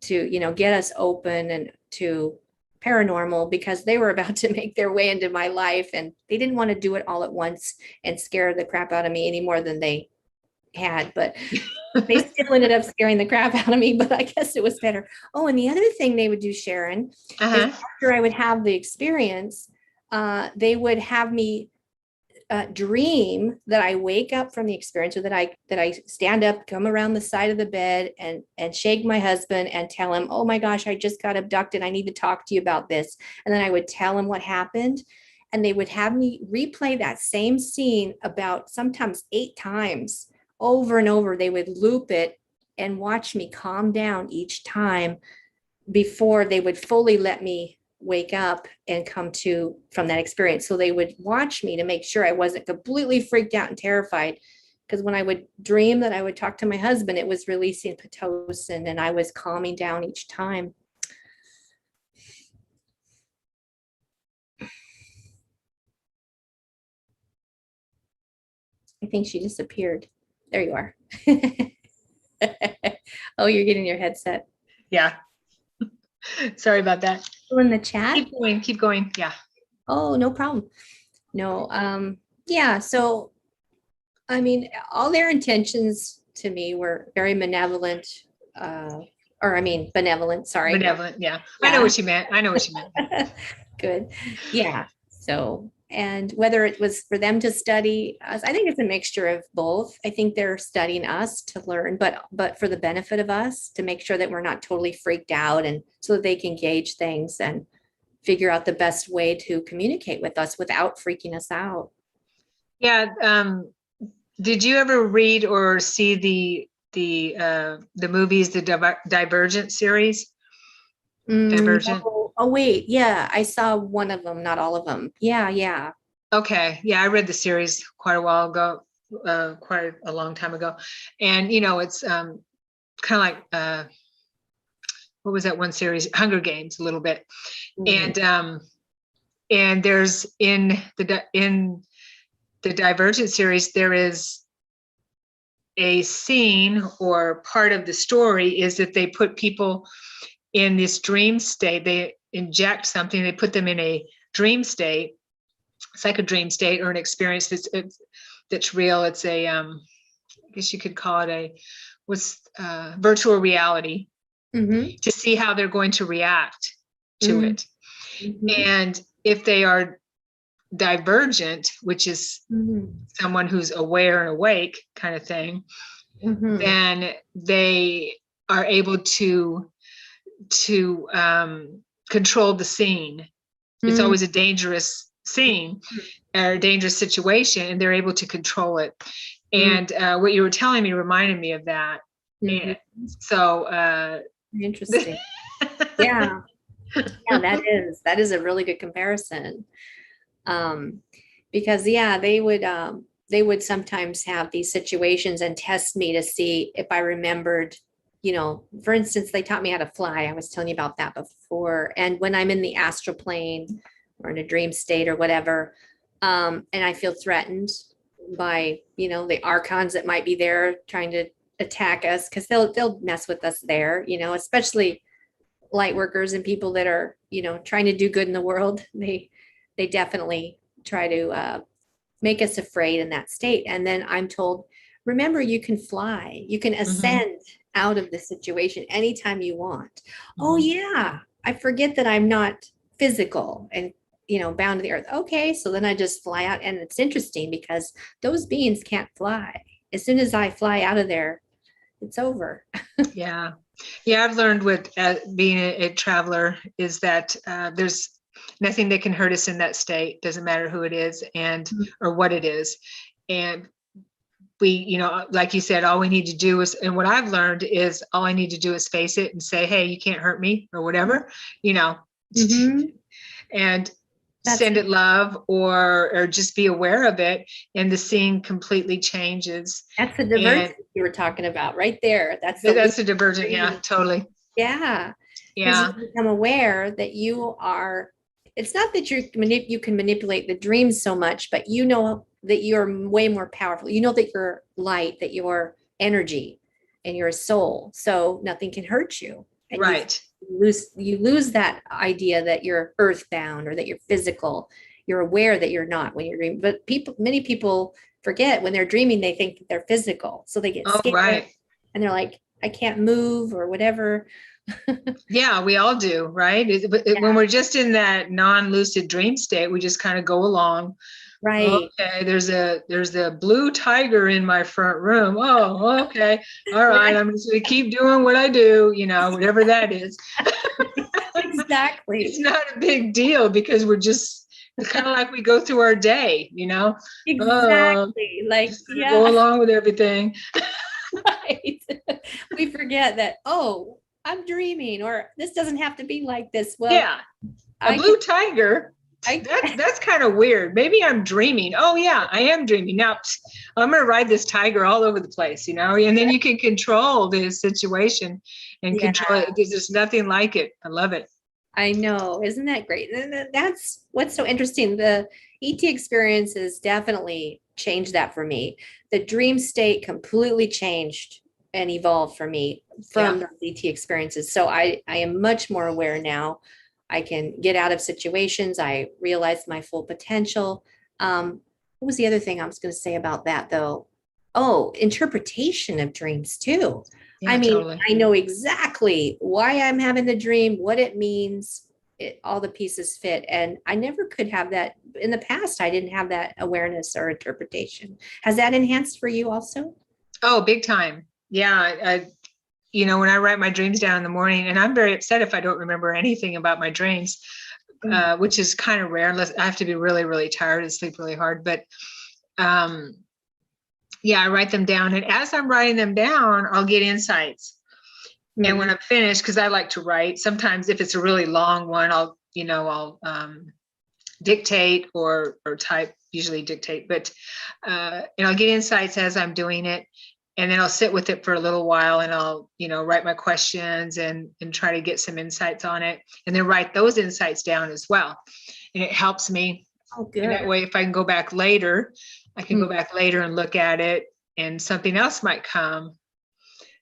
[SPEAKER 2] to, get us open and to paranormal because they were about to make their way into my life and they didn't want to do it all at once and scare the crap out of me any more than they had. But they still ended up scaring the crap out of me, but I guess it was better. Oh, and the other thing they would do, Sharon, is after I would have the experience, they would have me dream that I wake up from the experience, or that I stand up, come around the side of the bed and shake my husband and tell him, oh my gosh, I just got abducted. I need to talk to you about this. And then I would tell him what happened. And they would have me replay that same scene about sometimes 8 times over and over. They would loop it and watch me calm down each time before they would fully let me wake up and come to from that experience. So they would watch me to make sure I wasn't completely freaked out and terrified. Because when I would dream that I would talk to my husband, it was releasing Pitocin and I was calming down each time. I think she disappeared. There you are. Oh, you're getting your headset.
[SPEAKER 1] Yeah. Sorry about that.
[SPEAKER 2] In the chat.
[SPEAKER 1] Keep going. Yeah.
[SPEAKER 2] Oh, no problem. No. Yeah. So, I mean, all their intentions to me were very benevolent, benevolent. Sorry.
[SPEAKER 1] Benevolent. Yeah. I know what you meant.
[SPEAKER 2] Good. Yeah. So, and whether it was for them to study us, I think it's a mixture of both. I think they're studying us to learn, but for the benefit of us, to make sure that we're not totally freaked out, and so that they can gauge things and figure out the best way to communicate with us without freaking us out.
[SPEAKER 1] Yeah. Did you ever read or see the movies, the Divergent series? Divergent.
[SPEAKER 2] Oh, wait. Yeah, I saw one of them, not all of them. Yeah.
[SPEAKER 1] Okay. Yeah, I read the series quite a while ago, quite a long time ago. And, it's kind of like, what was that one series? Hunger Games, a little bit. Mm-hmm. And there's in the Divergent series, there is a scene, or part of the story is that they put people in this dream state. They inject something, they put them in a dream state. It's like a dream state or an experience that's real. It's a, I guess you could call it virtual reality, mm-hmm. to see how they're going to react to mm-hmm. it. Mm-hmm. And if they are divergent, which is mm-hmm. someone who's aware and awake kind of thing, mm-hmm. then they are able to control the scene. Mm-hmm. It's always a dangerous scene or a dangerous situation, and they're able to control it. Mm-hmm. And what you were telling me reminded me of that. Mm-hmm. And so
[SPEAKER 2] interesting. Yeah. Yeah, that is a really good comparison. Because they would sometimes have these situations and test me to see if I remembered, for instance, they taught me how to fly. I was telling you about that before. And when I'm in the astral plane or in a dream state or whatever, and I feel threatened by, the archons that might be there trying to attack us, because they'll mess with us there, especially light workers and people that are, trying to do good in the world. They definitely try to make us afraid in that state. And then I'm told, remember, you can fly, you can ascend mm-hmm. out of the situation anytime you want. Mm-hmm. Oh yeah, I forget that I'm not physical and, bound to the earth. Okay, so then I just fly out. And it's interesting because those beings can't fly. As soon as I fly out of there, it's over.
[SPEAKER 1] Yeah. I've learned with being a traveler is that there's nothing that can hurt us in that state. Doesn't matter who it is and or what it is. And we, like you said, all we need to do is, and what I've learned is all I need to do is face it and say, hey, you can't hurt me or whatever, mm-hmm. and send it love or just be aware of it, and the scene completely changes. That's
[SPEAKER 2] the divergence you were talking about right there. That's
[SPEAKER 1] the divergent. Yeah, totally.
[SPEAKER 2] Yeah. You become aware that you are, it's not that you can manipulate the dreams so much, but you know that you're way more powerful. You know that you're light, that you're energy, and you're a soul. So nothing can hurt you. And
[SPEAKER 1] right.
[SPEAKER 2] You lose that idea that you're earthbound or that you're physical. You're aware that you're not when you're dreaming. But many people forget when they're dreaming, they think that they're physical. So they get
[SPEAKER 1] Oh,
[SPEAKER 2] scared
[SPEAKER 1] right.
[SPEAKER 2] and they're like, I can't move or whatever.
[SPEAKER 1] Yeah, we all do, right? When we're just in that non-lucid dream state, we just kind of go along.
[SPEAKER 2] Right.
[SPEAKER 1] Okay, there's a blue tiger in my front room. Oh, okay. All right. I'm just gonna keep doing what I do, whatever that is.
[SPEAKER 2] Exactly.
[SPEAKER 1] It's not a big deal because it's kind of like we go through our day,
[SPEAKER 2] Exactly. Like,
[SPEAKER 1] just gonna go along with everything.
[SPEAKER 2] Right. We forget that, oh, I'm dreaming, or this doesn't have to be like this. Well,
[SPEAKER 1] Yeah. A blue tiger. That's kind of weird. Maybe I'm dreaming. Oh yeah, I am dreaming. Now I'm going to ride this tiger all over the place, and then you can control the situation and control it because there's nothing like it. I love it.
[SPEAKER 2] I know. Isn't that great? And that's what's so interesting. The ET experience has definitely changed that for me. The dream state completely changed and evolved for me from the ET experiences. So I am much more aware now. I can get out of situations. I realize my full potential. What was the other thing I was going to say about that, though? Oh, interpretation of dreams, too.
[SPEAKER 1] Yeah,
[SPEAKER 2] I mean,
[SPEAKER 1] totally.
[SPEAKER 2] I know exactly why I'm having the dream, what it means. All the pieces fit. And I never could have that in the past. I didn't have that awareness or interpretation. Has that enhanced for you also?
[SPEAKER 1] Oh, big time. Yeah. When I write my dreams down in the morning, and I'm very upset if I don't remember anything about my dreams, which is kind of rare unless I have to be really, really tired and sleep really hard. But yeah, I write them down. And as I'm writing them down, I'll get insights. Mm-hmm. And when I'm finished, because I like to write, sometimes if it's a really long one, I'll dictate or type, usually dictate, but and I'll get insights as I'm doing it. And then I'll sit with it for a little while and I'll, write my questions and try to get some insights on it and then write those insights down as well. And it helps me.
[SPEAKER 2] Oh, good.
[SPEAKER 1] And that way, if I can go back later, I can go back later and look at it and something else might come.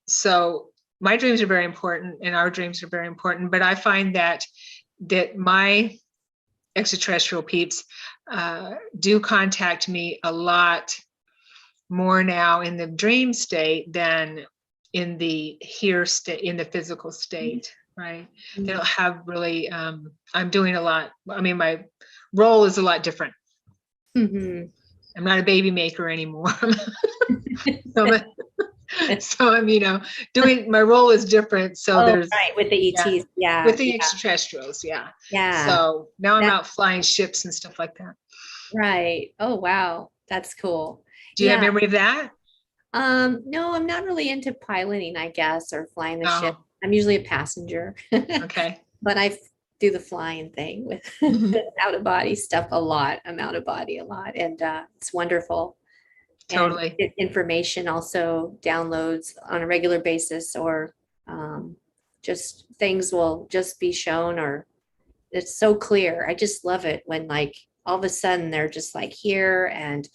[SPEAKER 1] So my dreams are very important and our dreams are very important, but I find that my extraterrestrial peeps do contact me a lot more now in the dream state than in the here state, in the physical state, right? They don't have really, I'm doing a lot. I mean, my role is a lot different. Mm-hmm. I'm not a baby maker anymore. So I'm, doing, my role is different. So there's
[SPEAKER 2] right with the ETs. Yeah.
[SPEAKER 1] With the extraterrestrials. Yeah.
[SPEAKER 2] Yeah.
[SPEAKER 1] So now I'm out flying ships and stuff like that.
[SPEAKER 2] Right. Oh, wow. That's cool.
[SPEAKER 1] Do you have memory of that?
[SPEAKER 2] No, I'm not really into piloting, I guess, or flying the ship. I'm usually a passenger.
[SPEAKER 1] Okay.
[SPEAKER 2] But I do the flying thing with out of body stuff a lot. I'm out of body a lot, and it's wonderful.
[SPEAKER 1] Totally.
[SPEAKER 2] And information also downloads on a regular basis, or just things will just be shown, or it's so clear. I just love it when like all of a sudden they're just like here and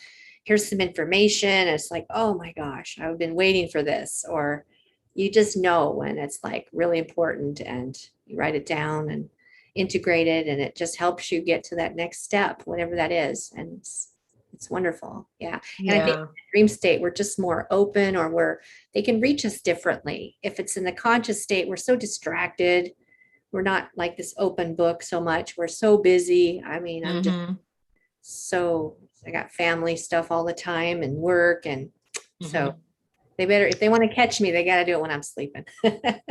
[SPEAKER 2] here's some information. It's like, oh my gosh, I've been waiting for this. Or you just know when it's like really important and you write it down and integrate it, and it just helps you get to that next step, whatever that is. And it's wonderful. Yeah. And I think in the dream state, we're just more open, or they can reach us differently. If it's in the conscious state, we're so distracted. We're not like this open book so much. We're so busy. I mean, I'm just I got family stuff all the time and work. And so they better, if they want to catch me, they got to do it when I'm sleeping.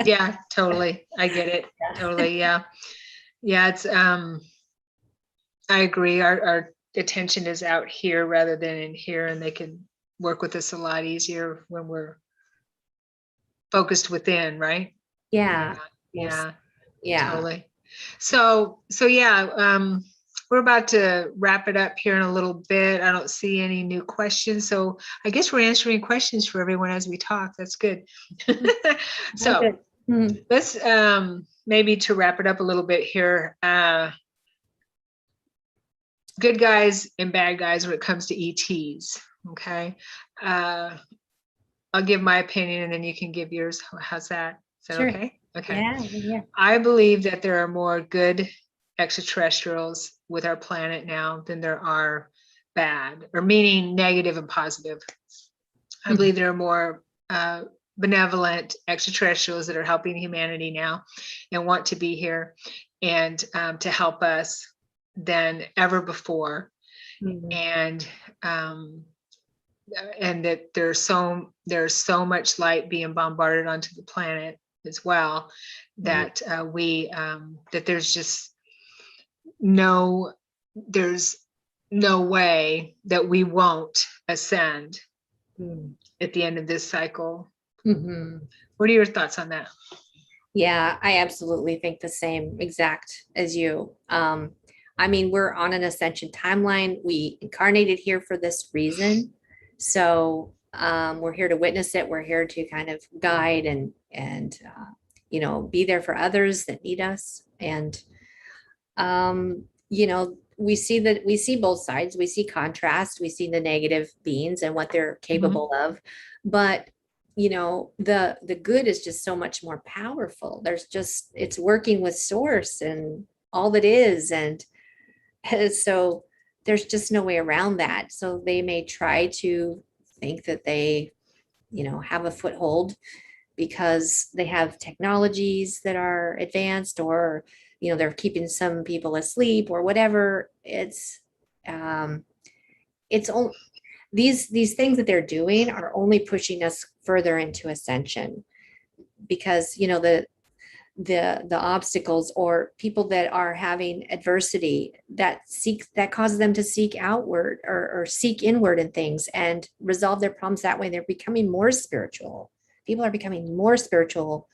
[SPEAKER 1] Yeah, totally. I get it. Yeah. Totally. Yeah. Yeah. It's, I agree. Our attention is out here rather than in here, and they can work with us a lot easier when we're focused within, right?
[SPEAKER 2] Yeah.
[SPEAKER 1] Yeah.
[SPEAKER 2] Yeah.
[SPEAKER 1] Totally. So yeah, we're about to wrap it up here in a little bit. I don't see any new questions. So I guess we're answering questions for everyone as we talk. That's good. So let's maybe to wrap it up a little bit here. Good guys and bad guys when it comes to ETs. Okay. I'll give my opinion and then you can give yours. How's that? Is that okay? Okay.
[SPEAKER 2] Yeah.
[SPEAKER 1] I believe that there are more good extraterrestrials with our planet now than there are bad, or meaning negative and positive. I believe there are more benevolent extraterrestrials that are helping humanity now and want to be here and to help us than ever before.
[SPEAKER 2] Mhm.
[SPEAKER 1] And that there's so much light being bombarded onto the planet as well, that that there's no way that we won't ascend at the end of this cycle.
[SPEAKER 2] Mhm.
[SPEAKER 1] What are your thoughts on that?
[SPEAKER 2] Yeah, I absolutely think the same exact as you. I mean, we're on an ascension timeline. We incarnated here for this reason. So we're here to witness it. We're here to kind of guide and be there for others that need us. And we see both sides. We see contrast. We see the negative beings and what they're capable of. But the good is just so much more powerful. It's working with source and all that is. And so there's just no way around that. So they may try to think that they, have a foothold because they have technologies that are advanced, or they're keeping some people asleep or whatever. It's only these things that they're doing are only pushing us further into ascension, because the obstacles or people that are having adversity that causes them to seek outward or seek inward in things and resolve their problems that way. They're becoming more spiritual. People are becoming more spiritual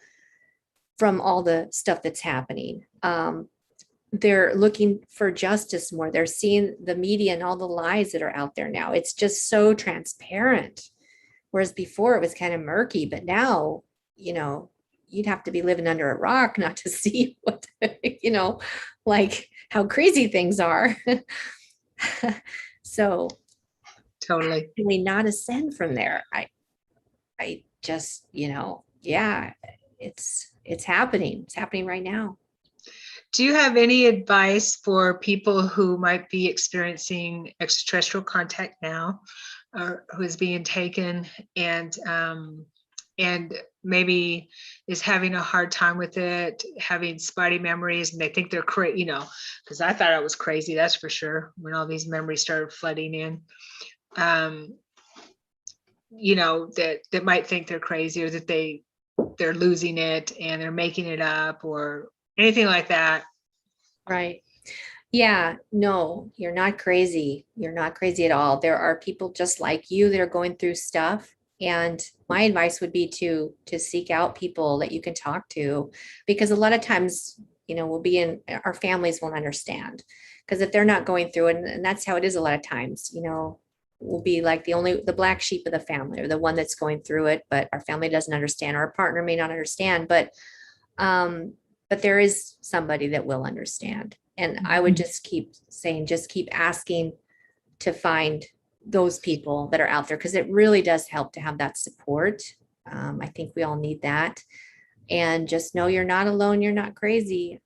[SPEAKER 2] from all the stuff that's happening. They're looking for justice more. They're seeing the media and all the lies that are out there now. It's just so transparent. Whereas before it was kind of murky, but now, you'd have to be living under a rock not to see what, like how crazy things are. So
[SPEAKER 1] Totally.
[SPEAKER 2] can we not ascend from there? I just, yeah, it's happening. It's happening right now.
[SPEAKER 1] Do you have any advice for people who might be experiencing extraterrestrial contact now, or who is being taken and maybe is having a hard time with it, having spotty memories, and they think they're crazy, because I thought I was crazy, that's for sure, when all these memories started flooding in. That might think they're crazy, or that they're losing it and they're making it up, or anything like that.
[SPEAKER 2] Right. Yeah, no, you're not crazy. You're not crazy at all. There are people just like you that are going through stuff. And my advice would be to seek out people that you can talk to, because a lot of times, we'll be in our families won't understand, because if they're not going through it, and that's how it is a lot of times, we'll be like the black sheep of the family, or the one that's going through it, but our family doesn't understand, or our partner may not understand, but there is somebody that will understand. And I would just keep saying, just keep asking to find those people that are out there, because it really does help to have that support. I think we all need that. And just know you're not alone. You're not crazy.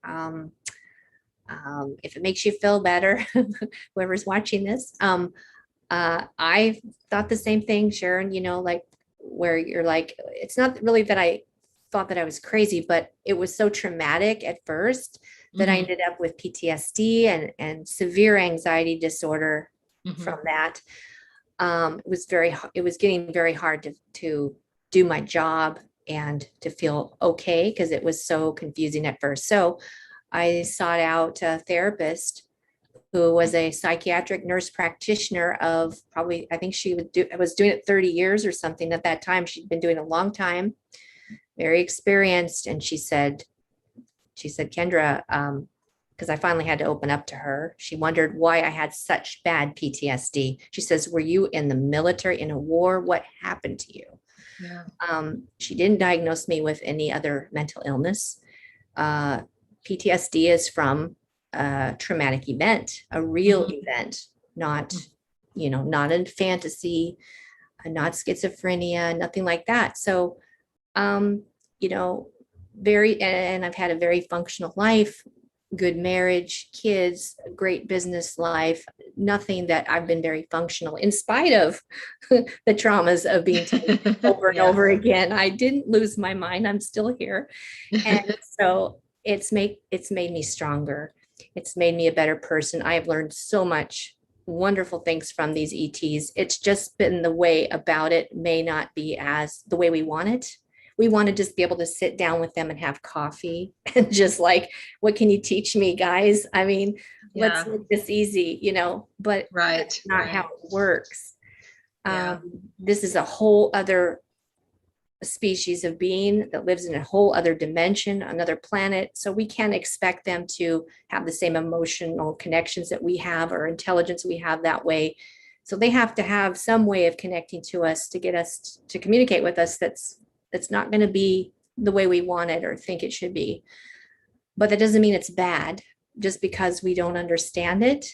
[SPEAKER 2] If it makes you feel better, whoever's watching this, I thought the same thing, Sharon, like where you're like, it's not really that I thought that I was crazy, but it was so traumatic at first that I ended up with PTSD and severe anxiety disorder from that. It was getting very hard to do my job and to feel okay, because it was so confusing at first. So I sought out a therapist who was a psychiatric nurse practitioner of probably, I think was doing it 30 years or something at that time. She'd been doing a long time, very experienced. And she said, Kendra, because I finally had to open up to her. She wondered why I had such bad PTSD. She says, were you in the military, in a war? What happened to you?
[SPEAKER 1] Yeah.
[SPEAKER 2] She didn't diagnose me with any other mental illness. PTSD is from a traumatic event, a real event, not a fantasy, not schizophrenia, nothing like that. So, and I've had a very functional life, good marriage, kids, great business life, nothing that I've been very functional in spite of the traumas of being taken over and
[SPEAKER 1] Yeah.
[SPEAKER 2] over again. I didn't lose my mind. I'm still here. And so it's made me stronger. It's made me a better person. I have learned so much wonderful things from these ETs. It's just been the way about it may not be as the way we want it. We want to just be able to sit down with them and have coffee and just like, what can you teach me, guys? I mean, let's make this easy, but
[SPEAKER 1] Right.
[SPEAKER 2] that's not
[SPEAKER 1] Right.
[SPEAKER 2] how it works.
[SPEAKER 1] Yeah.
[SPEAKER 2] This is a whole other species of being that lives in a whole other dimension, another planet. So we can't expect them to have the same emotional connections that we have or intelligence we have that way. So they have to have some way of connecting to us to get us to communicate with us that's not going to be the way we want it or think it should be. But that doesn't mean it's bad. Just because we don't understand it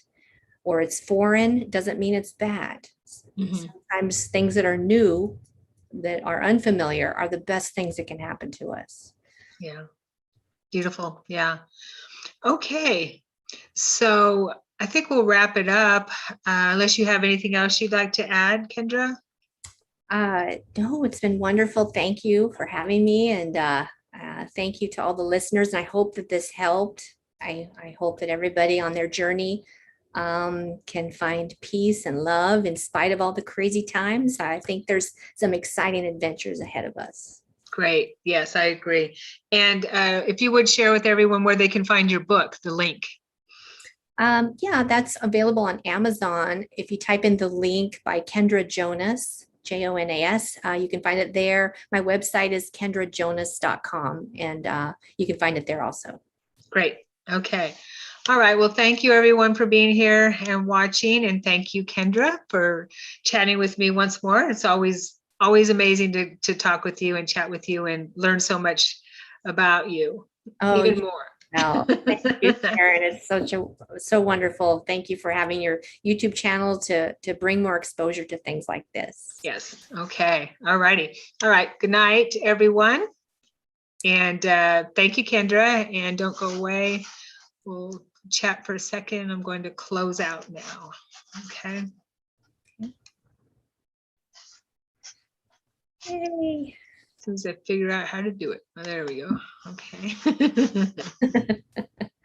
[SPEAKER 2] or it's foreign doesn't mean it's bad. Sometimes things that are new, that are unfamiliar, are the best things that can happen to us.
[SPEAKER 1] Yeah. Beautiful. Yeah. Okay. So I think we'll wrap it up, unless you have anything else you'd like to add, Kendra.
[SPEAKER 2] No, it's been wonderful. Thank you for having me. And thank you to all the listeners. And I hope that this helped. I hope that everybody on their journey can find peace and love in spite of all the crazy times. I think there's some exciting adventures ahead of us.
[SPEAKER 1] Great. Yes, I agree. And if you would share with everyone where they can find your book, the link.
[SPEAKER 2] Yeah, that's available on Amazon. If you type in the link by Kendra Jonas, Jonas, you can find it there. My website is kendrajonas.com, and you can find it there also.
[SPEAKER 1] Great. Okay. All right. Well, thank you everyone for being here and watching. And thank you, Kendra, for chatting with me once more. It's always amazing to talk with you and chat with you and learn so much about you.
[SPEAKER 2] Oh,
[SPEAKER 1] even more.
[SPEAKER 2] Well, thank you, Karen. It's so wonderful. Thank you for having your YouTube channel to bring more exposure to things like this.
[SPEAKER 1] Yes. Okay. All righty. All right. Good night, everyone. And thank you, Kendra. And don't go away. We'll chat for a second. I'm going to close out now. Okay.
[SPEAKER 2] Yay.
[SPEAKER 1] As soon as I figure out how to do it. Oh, there we go. Okay.